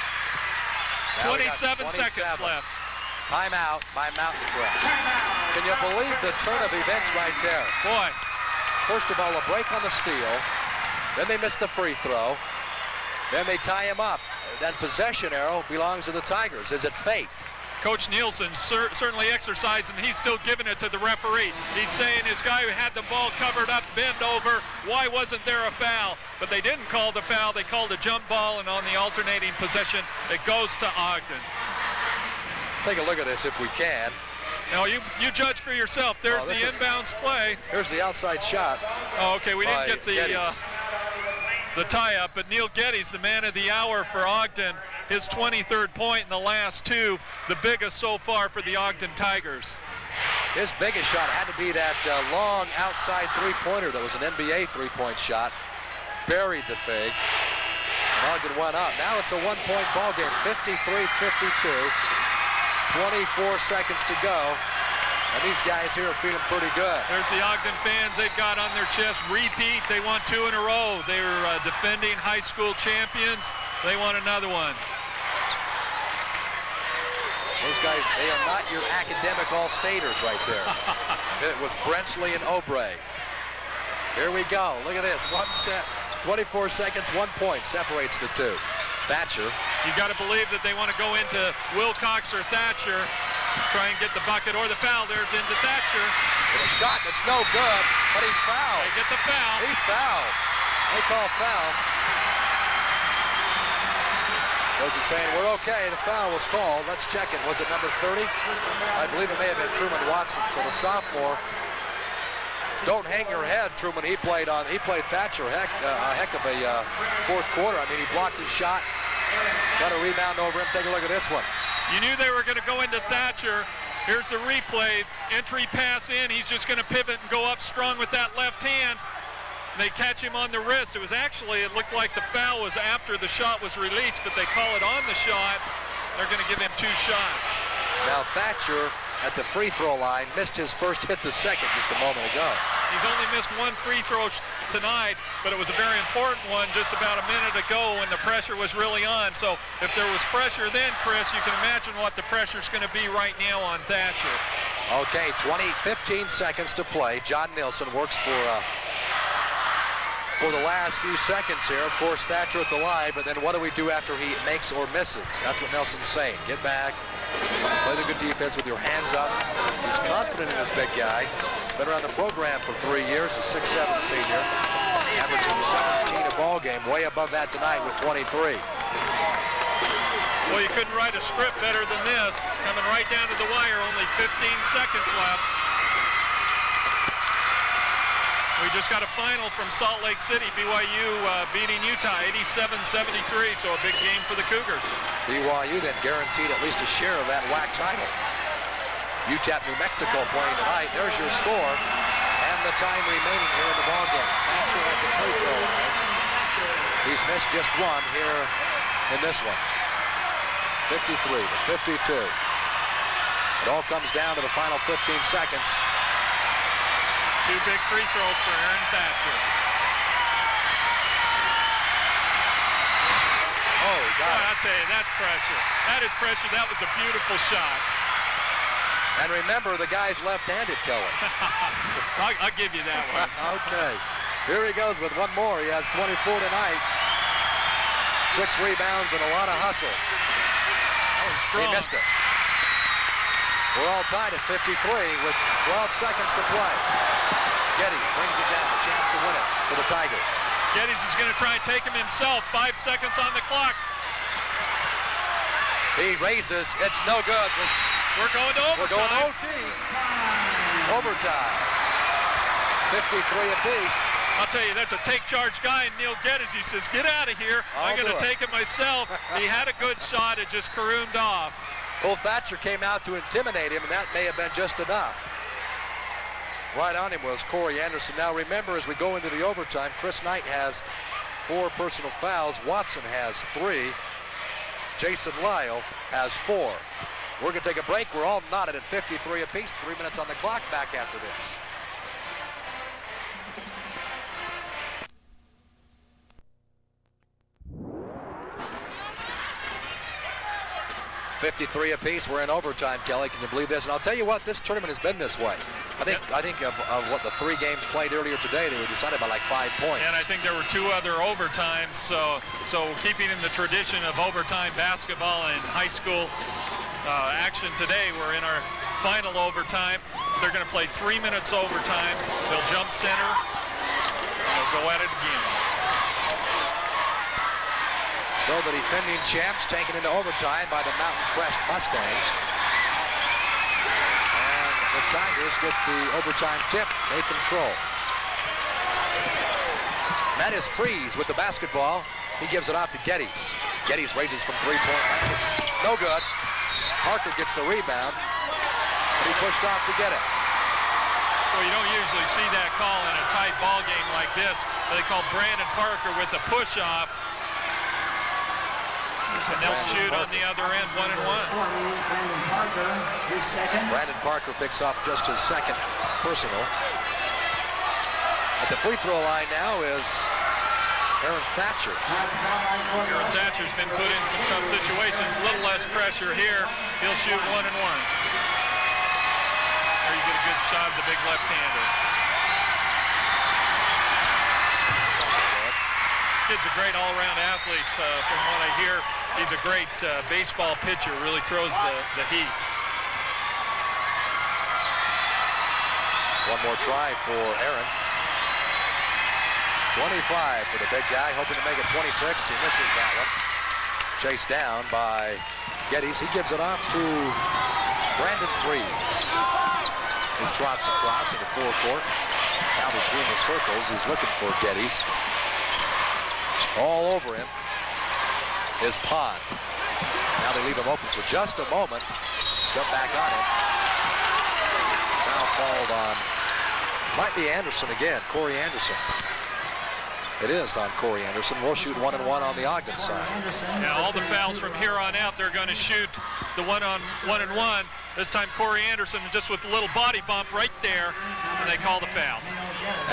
27 seconds left. Timeout by Mountain Crest. Can you believe the turn of events right there? Boy. First of all, a break on the steal. Then they miss the free throw. Then they tie him up. That possession arrow belongs to the Tigers. Is it fate? Coach Nielsen certainly exercised, and he's still giving it to the referee. He's saying his guy who had the ball covered up, bend over. Why wasn't there a foul? But they didn't call the foul. They called a jump ball, and on the alternating possession, it goes to Ogden. Take a look at this if we can. Now, you judge for yourself. There's the inbounds play. Here's the outside shot. Oh, okay, we didn't get the tie-up, but Neil Geddes, the man of the hour for Ogden, his 23rd point in the last two, the biggest so far for the Ogden Tigers. His biggest shot had to be that long outside three-pointer that was an NBA three-point shot. Buried the thing. And Ogden went up. Now it's a one-point ball game, 53-52. 24 seconds to go, and these guys here are feeling pretty good. There's the Ogden fans. They've got on their chest repeat. They won 2 in a row. They were defending high school champions. They want another one. Those guys, they are not your academic all-staters right there. It was Brenchley and Obrey. Here we go. Look at this. 24 seconds, 1 point separates the two. Thatcher. You got to believe that they want to go into Wilcox or Thatcher, try and get the bucket or the foul. There's into Thatcher. With a shot that's no good, but he's fouled. They get the foul. He's fouled. They call foul. Coach is saying we're okay. The foul was called. Let's check it. Was it number 30? I believe it may have been Truman Watson. So the sophomore. Don't hang your head, Truman. He played Thatcher a heck of a fourth quarter. I mean, he blocked his shot, got a rebound over him. Take a look at this one. You knew they were going to go into Thatcher. Here's the replay. Entry pass in. He's just going to pivot and go up strong with that left hand. They catch him on the wrist. It looked like the foul was after the shot was released, but they call it on the shot. They're going to give him 2 shots. Now Thatcher at the free throw line missed his first, hit the second just a moment ago. He's only missed 1 free throw tonight, but it was a very important one just about a minute ago when the pressure was really on. So if there was pressure then, Chris, you can imagine what the pressure's going to be right now on Thatcher. Okay, 15 seconds to play. John Nielsen works for the last few seconds here. Of course, Thatcher at the line, but then what do we do after he makes or misses? That's what Nelson's saying. Get back. Play the good defense with your hands up. He's confident in his big guy. Been around the program for 3 years, a 6'7" senior. Averaging 17 a ball game, way above that tonight with 23. Well, you couldn't write a script better than this. Coming right down to the wire, only 15 seconds left. We just got a final from Salt Lake City, BYU beating Utah 87-73, so a big game for the Cougars. BYU then guaranteed at least a share of that WAC title. UTEP New Mexico playing tonight. There's your score and the time remaining here in the ballgame. Thatcher at the free throw line. He's missed just one here in this one. 53-52. It all comes down to the final 15 seconds. 2 big free throws for Aaron Thatcher. Oh, God. I'll tell you, that's pressure. That is pressure. That was a beautiful shot. And remember, the guy's left-handed, Kelly. I'll give you that one. Okay. Here he goes with one more. He has 24 tonight. 6 rebounds and a lot of hustle. That was strong. He missed it. We're all tied at 53 with 12 seconds to play. Geddes brings it down, a chance to win it for the Tigers. Geddes is going to try and take him himself. 5 seconds on the clock. He raises. It's no good. We're going to overtime. We're going to OT. Overtime. 53 apiece. I'll tell you, that's a take-charge guy, and Neil Geddes, he says, get out of here. I'm going to take it myself. He had a good shot. It just caroomed off. Well, Thatcher came out to intimidate him, and that may have been just enough. Right on him was Corey Anderson. Now remember, as we go into the overtime, Chris Knight has 4 personal fouls. Watson has 3. Jason Lyle has 4. We're going to take a break. We're all knotted at 53 apiece. 3 minutes on the clock. Back after this. 53 apiece. We're in overtime, Kelly. Can you believe this? And I'll tell you what, this tournament has been this way. I think of what the 3 games played earlier today, they were decided by like 5 points. And I think there were 2 other overtimes. So keeping in the tradition of overtime basketball in high school, action today. We're in our final overtime. They're going to play 3 minutes overtime. They'll jump center, and they'll go at it again. So the defending champs taken into overtime by the Mountain Crest Mustangs. And the Tigers get the overtime tip. They control. That is Freeze with the basketball. He gives it off to Geddes. Geddes raises from three-point line. It's no good. Parker gets the rebound, but he pushed off to get it. Well, you don't usually see that call in a tight ball game like this. They call Brandon Parker with the push-off. And they'll shoot on the other end, 1 and 1. Brandon Parker, his second. Brandon Parker picks up just his second personal. At the free throw line now is Aaron Thatcher. Aaron Thatcher's been put in some tough situations. A little less pressure here. He'll shoot 1 and 1. There you get a good shot of the big left-hander. Kid's a great all-around athlete from what I hear. He's a great baseball pitcher, really throws the heat. One more try for Aaron. 25 for the big guy, hoping to make it 26. He misses that one. Chased down by Geddes. He gives it off to Brandon Freeze. He trots across into full court. Now between the circles, he's looking for Geddes. All over him is Pond. Now they leave him open for just a moment. Jump back on him. Foul called on, might be Anderson again, Corey Anderson. It is on Corey Anderson. We'll shoot 1 and 1 on the Ogden side. Yeah, all the fouls from here on out, they're going to shoot the 1 and 1. This time Corey Anderson just with a little body bump right there, and they call the foul.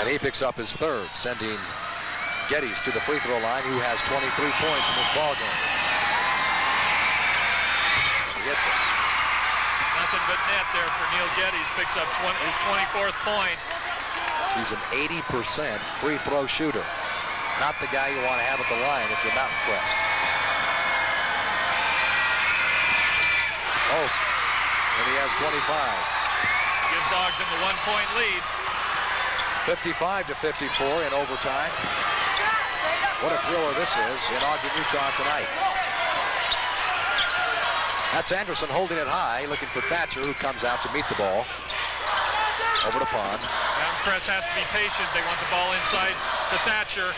And he picks up his third, sending Geddes to the free throw line, who has 23 points in this ball game. He hits it. Nothing but net there for Neil Geddes. Picks up his 24th point. He's an 80% free throw shooter. Not the guy you want to have at the line if you're Mountain Crest. Oh, and he has 25. Gives Ogden the 1-point lead. 55-54 in overtime. What a thriller this is in Ogden, Utah tonight. That's Anderson holding it high, looking for Thatcher, who comes out to meet the ball. Over to Pond. Mountain Crest has to be patient. They want the ball inside to Thatcher.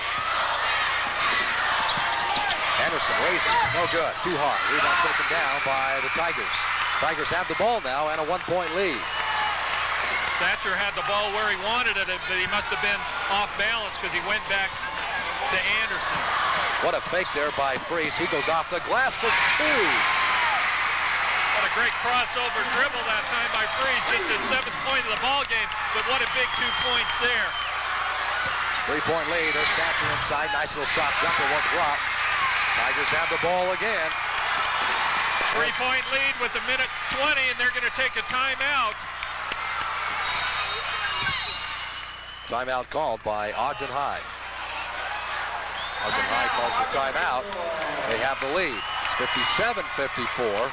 Anderson raises, no good, too hard. Rebound taken down by the Tigers. Tigers have the ball now and a 1-point lead. Thatcher had the ball where he wanted it, but he must have been off balance because he went back to Anderson. What a fake there by Freeze. He goes off the glass for 2. What a great crossover dribble that time by Freeze. Just his 7th point of the ball game, but what a big 2 points there. 3-point lead. There's Thatcher inside. Nice little soft jumper, one drop. Tigers have the ball again. 3-point lead with a minute 20, and they're going to take a timeout. Timeout called by Ogden High. Ogden High calls the timeout. They have the lead. It's 57-54.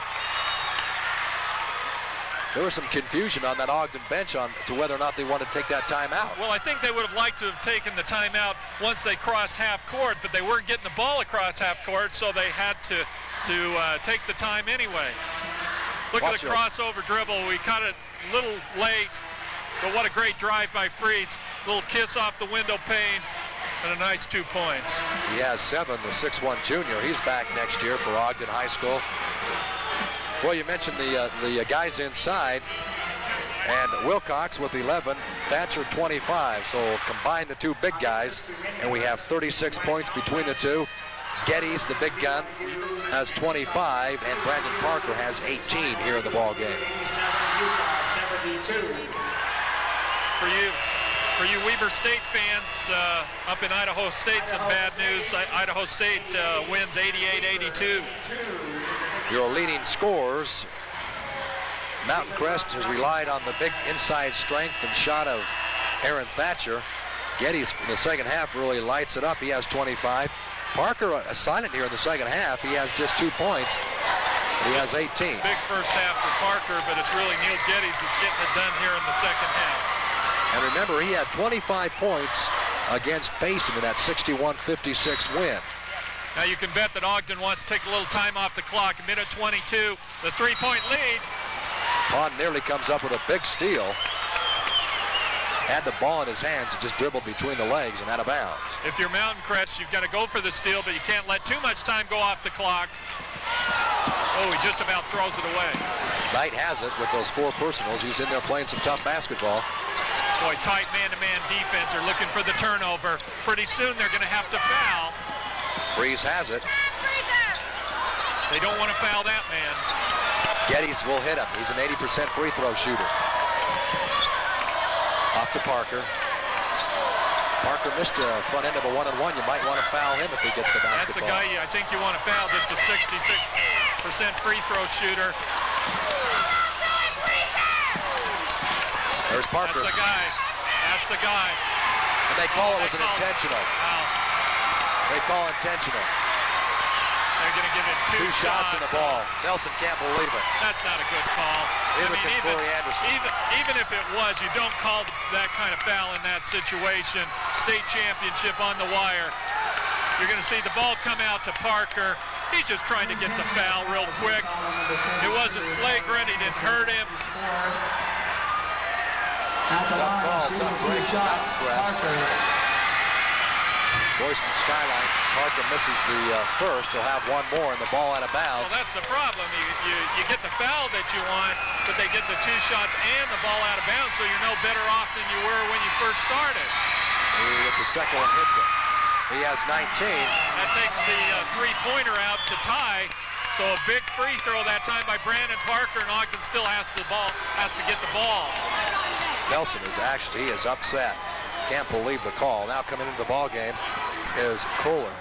There was some confusion on that Ogden bench on to whether or not they wanted to take that timeout. Well, I think they would have liked to have taken the timeout once they crossed half court, but they weren't getting the ball across half court, so they had to take the time anyway. Look at the crossover dribble. We caught it a little late, but what a great drive by Freeze. Little kiss off the window pane and a nice 2 points. He has 7, the 6'1 junior. He's back next year for Ogden High School. Well, you mentioned the guys inside, and Wilcox with 11, Thatcher 25. So combine the 2 big guys, and we have 36 points between the 2. Geddes, the big gun, has 25, and Brandon Parker has 18 here in the ball game. For you Weber State fans up in Idaho State, some bad news. Idaho State wins 88-82. Your leading scorers, Mountain Crest has relied on the big inside strength and shot of Aaron Thatcher. Geddes in the second half really lights it up. He has 25. Parker silent here in the second half. He has just 2 points. He has 18. Big first half for Parker, but it's really Neil Geddes that's getting it done here in the second half. And remember, he had 25 points against Payson in that 61-56 win. Now you can bet that Ogden wants to take a little time off the clock. A minute 22, the three-point lead. Pond nearly comes up with a big steal. Had the ball in his hands and just dribbled between the legs and out of bounds. If you're Mountain Crest, you've got to go for the steal, but you can't let too much time go off the clock. Oh, he just about throws it away. Knight has it with those 4 personals. He's in there playing some tough basketball. Boy, tight man-to-man defense. They're looking for the turnover. Pretty soon they're going to have to foul. Freeze has it. They don't want to foul that man. Geddes will hit him. He's an 80% free throw shooter. Off to Parker. Parker missed a front end of a one-on-one. You might want to foul him if he gets the basketball. That's the guy I think you want to foul, just a 66% free throw shooter. There's Parker. That's the guy. That's the guy. And they call it was an intentional. Wow. They call intentional. They're going to give it two shots in the ball. Nelson can't believe it. That's not a good call. Even if it was, you don't call that kind of foul in that situation. State championship on the wire. You're going to see the ball come out to Parker. He's just trying to get the foul real quick. It wasn't flagrant. He didn't hurt him. Tough ball, tough break. Boyston Skyline. Parker misses the first. He'll have one more and the ball out of bounds. Well, that's the problem. You get the foul that you want, but they get the 2 shots and the ball out of bounds, so you're no better off than you were when you first started. If the second one hits him. He has 19. That takes the three-pointer out to tie. So a big free throw that time by Brandon Parker, and Ogden still has to get the ball. Nelson is he is upset. Can't believe the call. Now coming into the ball game is Kohler.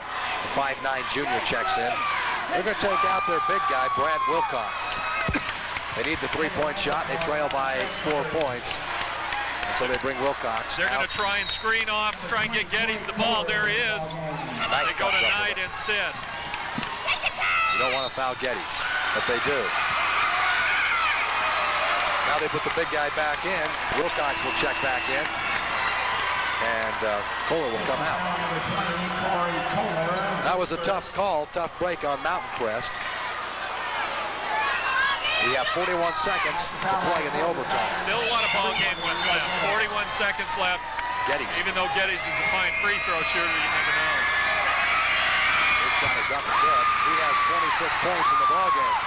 The 5'9" junior checks in. They're going to take out their big guy, Brad Wilcox. They need the 3-point shot. They trail by 4 points. And so they bring Wilcox. They're going to try and screen off, try and get Geddes the ball. There he is. They go to Knight instead. You don't want to foul Geddes, but they do. Now they put the big guy back in. Wilcox will check back in. And Kohler will come out. That was a tough call, tough break on Mountain Crest. We have 41 seconds to play in the overtime. Still a lot of ball game left. 41 seconds left. Geddes. Even though Geddes is a fine free throw shooter, you never know. His shot is up and good. He has 26 points in the ball game.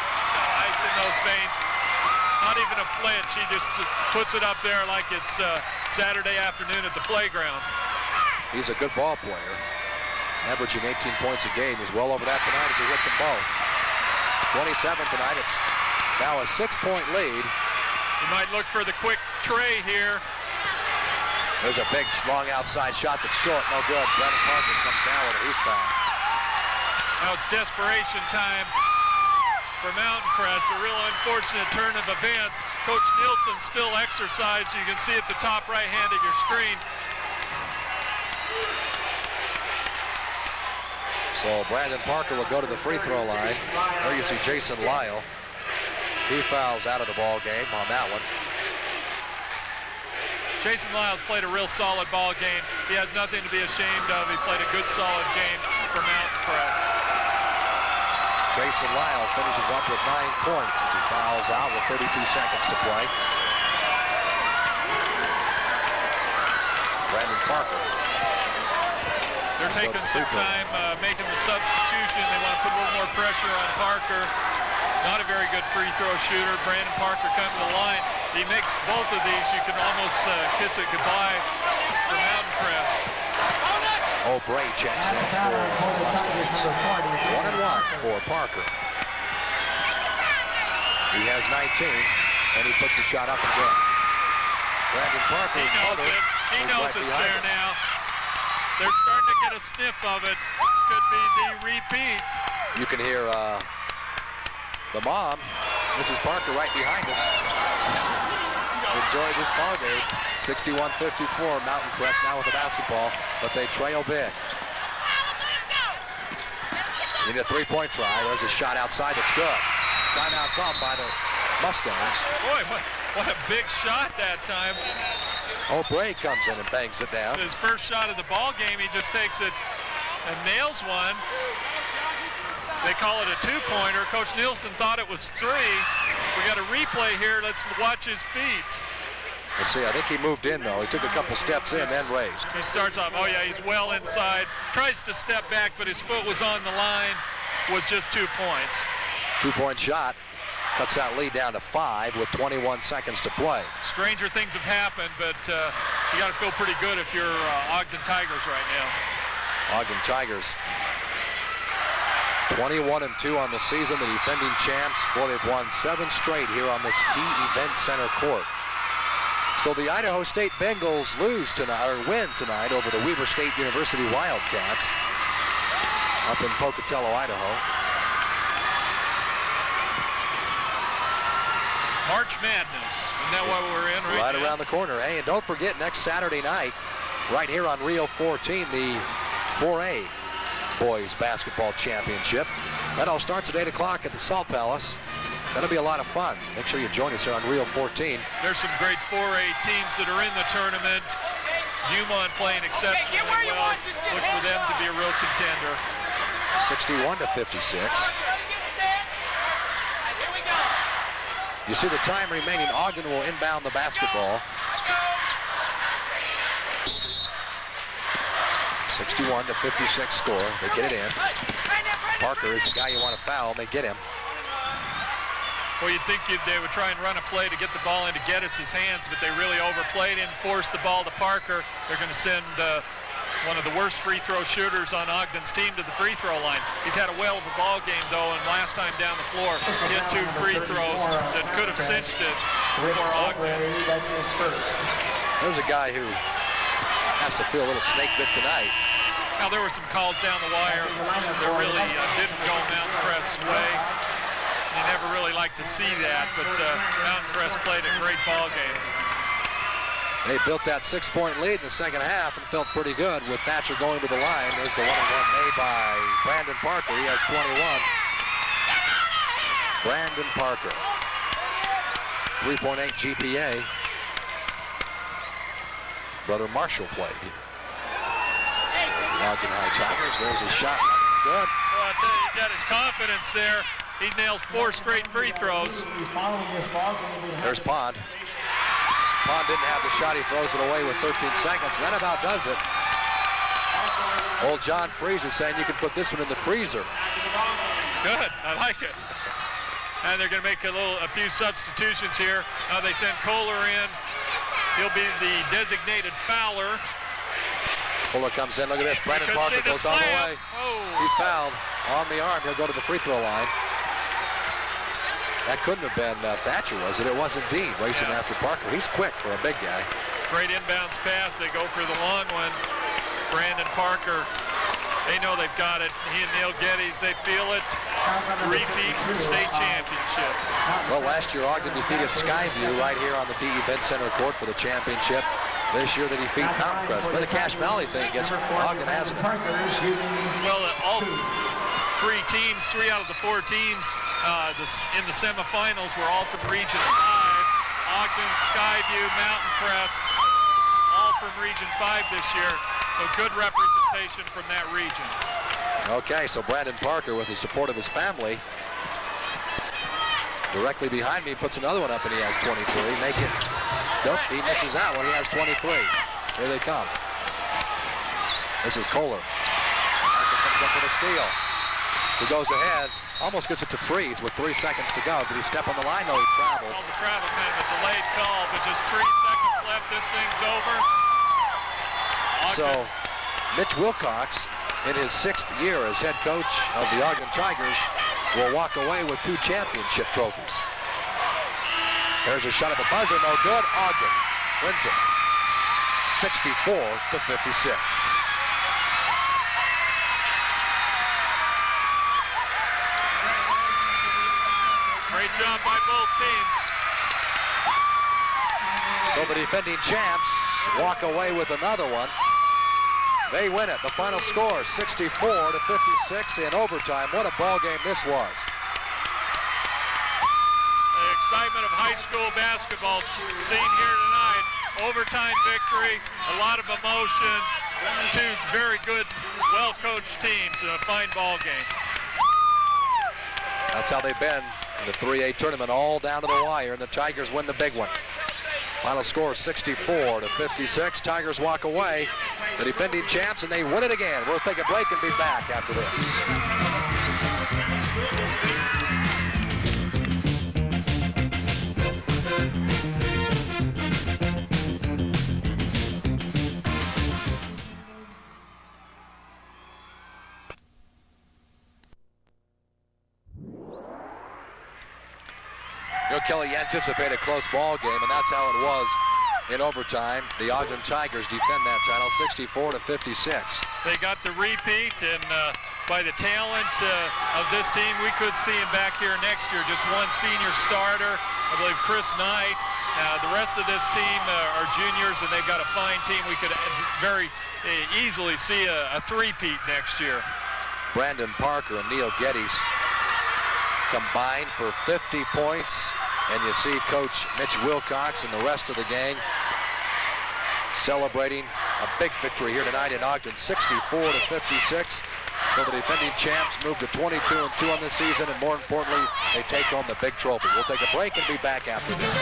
Ice in those veins. Not even a flinch. He just puts it up there like it's Saturday afternoon at the playground. He's a good ball player. Averaging 18 points a game. He's well over that tonight as he hits them both. 27 tonight. It's now a 6-point lead. He might look for the quick tray here. There's a big, long outside shot that's short. No good. Brandon Parker comes down with it. He's fouled. Now it's desperation time for Mountain Crest. A real unfortunate turn of events. Coach Nielsen still exercised. You can see at the top right hand of your screen. So Brandon Parker will go to the free throw line. There you see Jason Lyle. He fouls out of the ball game on that one. Jason Lyle's played a real solid ball game. He has nothing to be ashamed of. He played a good solid game for Mountain Crest. Jason Lyle finishes up with 9 points as he fouls out with 32 seconds to play. Brandon Parker. They're taking some time making the substitution. They want to put a little more pressure on Parker. Not a very good free throw shooter. Brandon Parker coming to the line. He makes both of these. You can almost kiss it goodbye for Mountain Crest. O'Bray checks in for Mustangs. 1-1 for Parker. He has 19, and he puts the shot up and good. Brandon Parker. He knows it's there now. They're starting to get a sniff of it. This could be the repeat. You can hear the mom, Mrs. Parker, right behind us. Enjoy this ball game. 61-54, Mountain Crest now with the basketball, but they trail big. Need a 3-point try. There's a shot outside that's good. Timeout called by the Mustangs. Boy, what a big shot that time. O'Bray comes in and bangs it down. His first shot of the ball game, he just takes it and nails one. They call it a two-pointer. Coach Nielsen thought it was 3. We got a replay here. Let's watch his feet. Let's see, I think he moved in, though. He took a couple steps in, then raised. He starts off, oh yeah, he's well inside. Tries to step back, but his foot was on the line. Was just 2 points. 2-point shot. Cuts that lead down to 5 with 21 seconds to play. Stranger things have happened, but you got to feel pretty good if you're Ogden Tigers right now. Ogden Tigers 21-2 on the season. The defending champs. Boy, they've won 7 straight here on this D Event Center court. So the Idaho State Bengals lose tonight, or win tonight, over the Weber State University Wildcats up in Pocatello, Idaho. March Madness. Isn't that what we're in Right now? around the corner. Hey, and don't forget, next Saturday night, right here on Rio 14, the 4A Boys Basketball Championship. That all starts at 8 o'clock at the Salt Palace. That'll be a lot of fun. Make sure you join us here on Rio 14. There's some great 4A teams that are in the tournament. UMont playing exceptionally well. Look for them to be a real contender. 61-56. You see the time remaining. Ogden will inbound the basketball. 61-56 score. They get it in. Parker is the guy you want to foul. They get him. Well, you'd think they would try and run a play to get the ball into Geddes' hands, but they really overplayed him, forced the ball to Parker. They're going to send one of the worst free throw shooters on Ogden's team to the free throw line. He's had a whale of a ball game, though, and last time down the floor, he hit 2 free throws that could have cinched it for Ogden. That's his first. There's a guy who has to feel a little snake bit tonight. Now, there were some calls down the wire that really didn't go Mountain Crest's way. You never really like to see that, but Mountain Crest played a great ball game. They built that 6-point lead in the second half and felt pretty good with Thatcher going to the line. There's the one-and-one made by Brandon Parker. He has 21. Brandon Parker. 3.8 GPA. Brother Marshall played here. Ogden High Tigers. There's his shot. Good. Well, I tell you, he got his confidence there. He nails 4 straight free throws. There's Pond. Pond didn't have the shot. He throws it away with 13 seconds. And that about does it. Old John Freezer saying you can put this one in the freezer. Good. I like it. And they're going to make a few substitutions here. Now they send Kohler in. He'll be the designated fouler. Kohler comes in. Look at this. Brandon Parker goes all the way. Oh. He's fouled on the arm. He'll go to the free throw line. That couldn't have been Thatcher, was it? It was indeed, racing after Parker. He's quick for a big guy. Great inbounds pass. They go for the long one. Brandon Parker, they know they've got it. He and Neil Geddes, they feel it. Repeat state championship. Well, last year Ogden defeated Skyview right here on the D Event Center court for the championship. This year they defeat Mountain Crest. But the Cache Valley thing gets Ogden hasn't it. Well, all 3 teams, 3 out of the 4 teams in the semifinals were all from Region 5. Ogden, Skyview, Mountain Crest, all from Region 5 this year. So good representation from that region. Okay, so Brandon Parker, with the support of his family, directly behind me, puts another one up, and he has 23. Make it. Nope, he misses that one. He has 23. Here they come. This is Kohler. Parker comes up with a steal. He goes ahead, almost gets it to freeze with 3 seconds to go. Did he step on the line? No, he traveled. Well, the travel kind of a delayed call, but just 3 seconds left. This thing's over. Ogden. So, Mitch Wilcox, in his 6th year as head coach of the Ogden Tigers, will walk away with 2 championship trophies. There's a shot at the buzzer, no good. Ogden wins it, 64-56. Great job by both teams. So the defending champs walk away with another one. They win it. The final score, 64-56 in overtime. What a ball game this was. excitement of high school basketball seen here tonight. Overtime victory, a lot of emotion, two very good, well-coached teams in a fine ball game. That's how they've been in the 3A tournament, all down to the wire, and the Tigers win the big one. Final score 64-56. Tigers walk away, the defending champs, and they win it again. We'll take a break and be back after this. Kelly, you anticipate a close ball game, and that's how it was in overtime. The Ogden Tigers defend that title 64-56. They got the repeat, and by the talent of this team, we could see him back here next year. Just one senior starter, I believe Chris Knight. The rest of this team are juniors, and they've got a fine team. We could very easily see a three-peat next year. Brandon Parker and Neil Geddes combined for 50 points. And you see Coach Mitch Wilcox and the rest of the gang celebrating a big victory here tonight in Ogden, 64-56. So the defending champs move to 22-2 on this season, and more importantly, they take home the big trophy. We'll take a break and be back after this.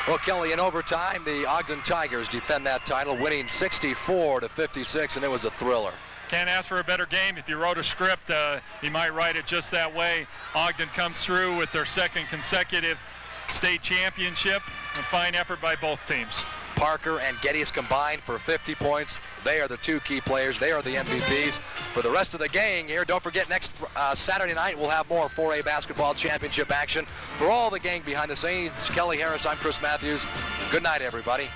Well, Kelly, in overtime, the Ogden Tigers defend that title, winning 64-56, and it was a thriller. Can't ask for a better game. If you wrote a script, you might write it just that way. Ogden comes through with their second consecutive state championship. A fine effort by both teams. Parker and Geddes combined for 50 points. They are the two key players. They are the MVPs. For the rest of the gang here, don't forget next Saturday night we'll have more 4A basketball championship action. For all the gang behind the scenes, Kelly Harris, I'm Chris Matthews. Good night, everybody.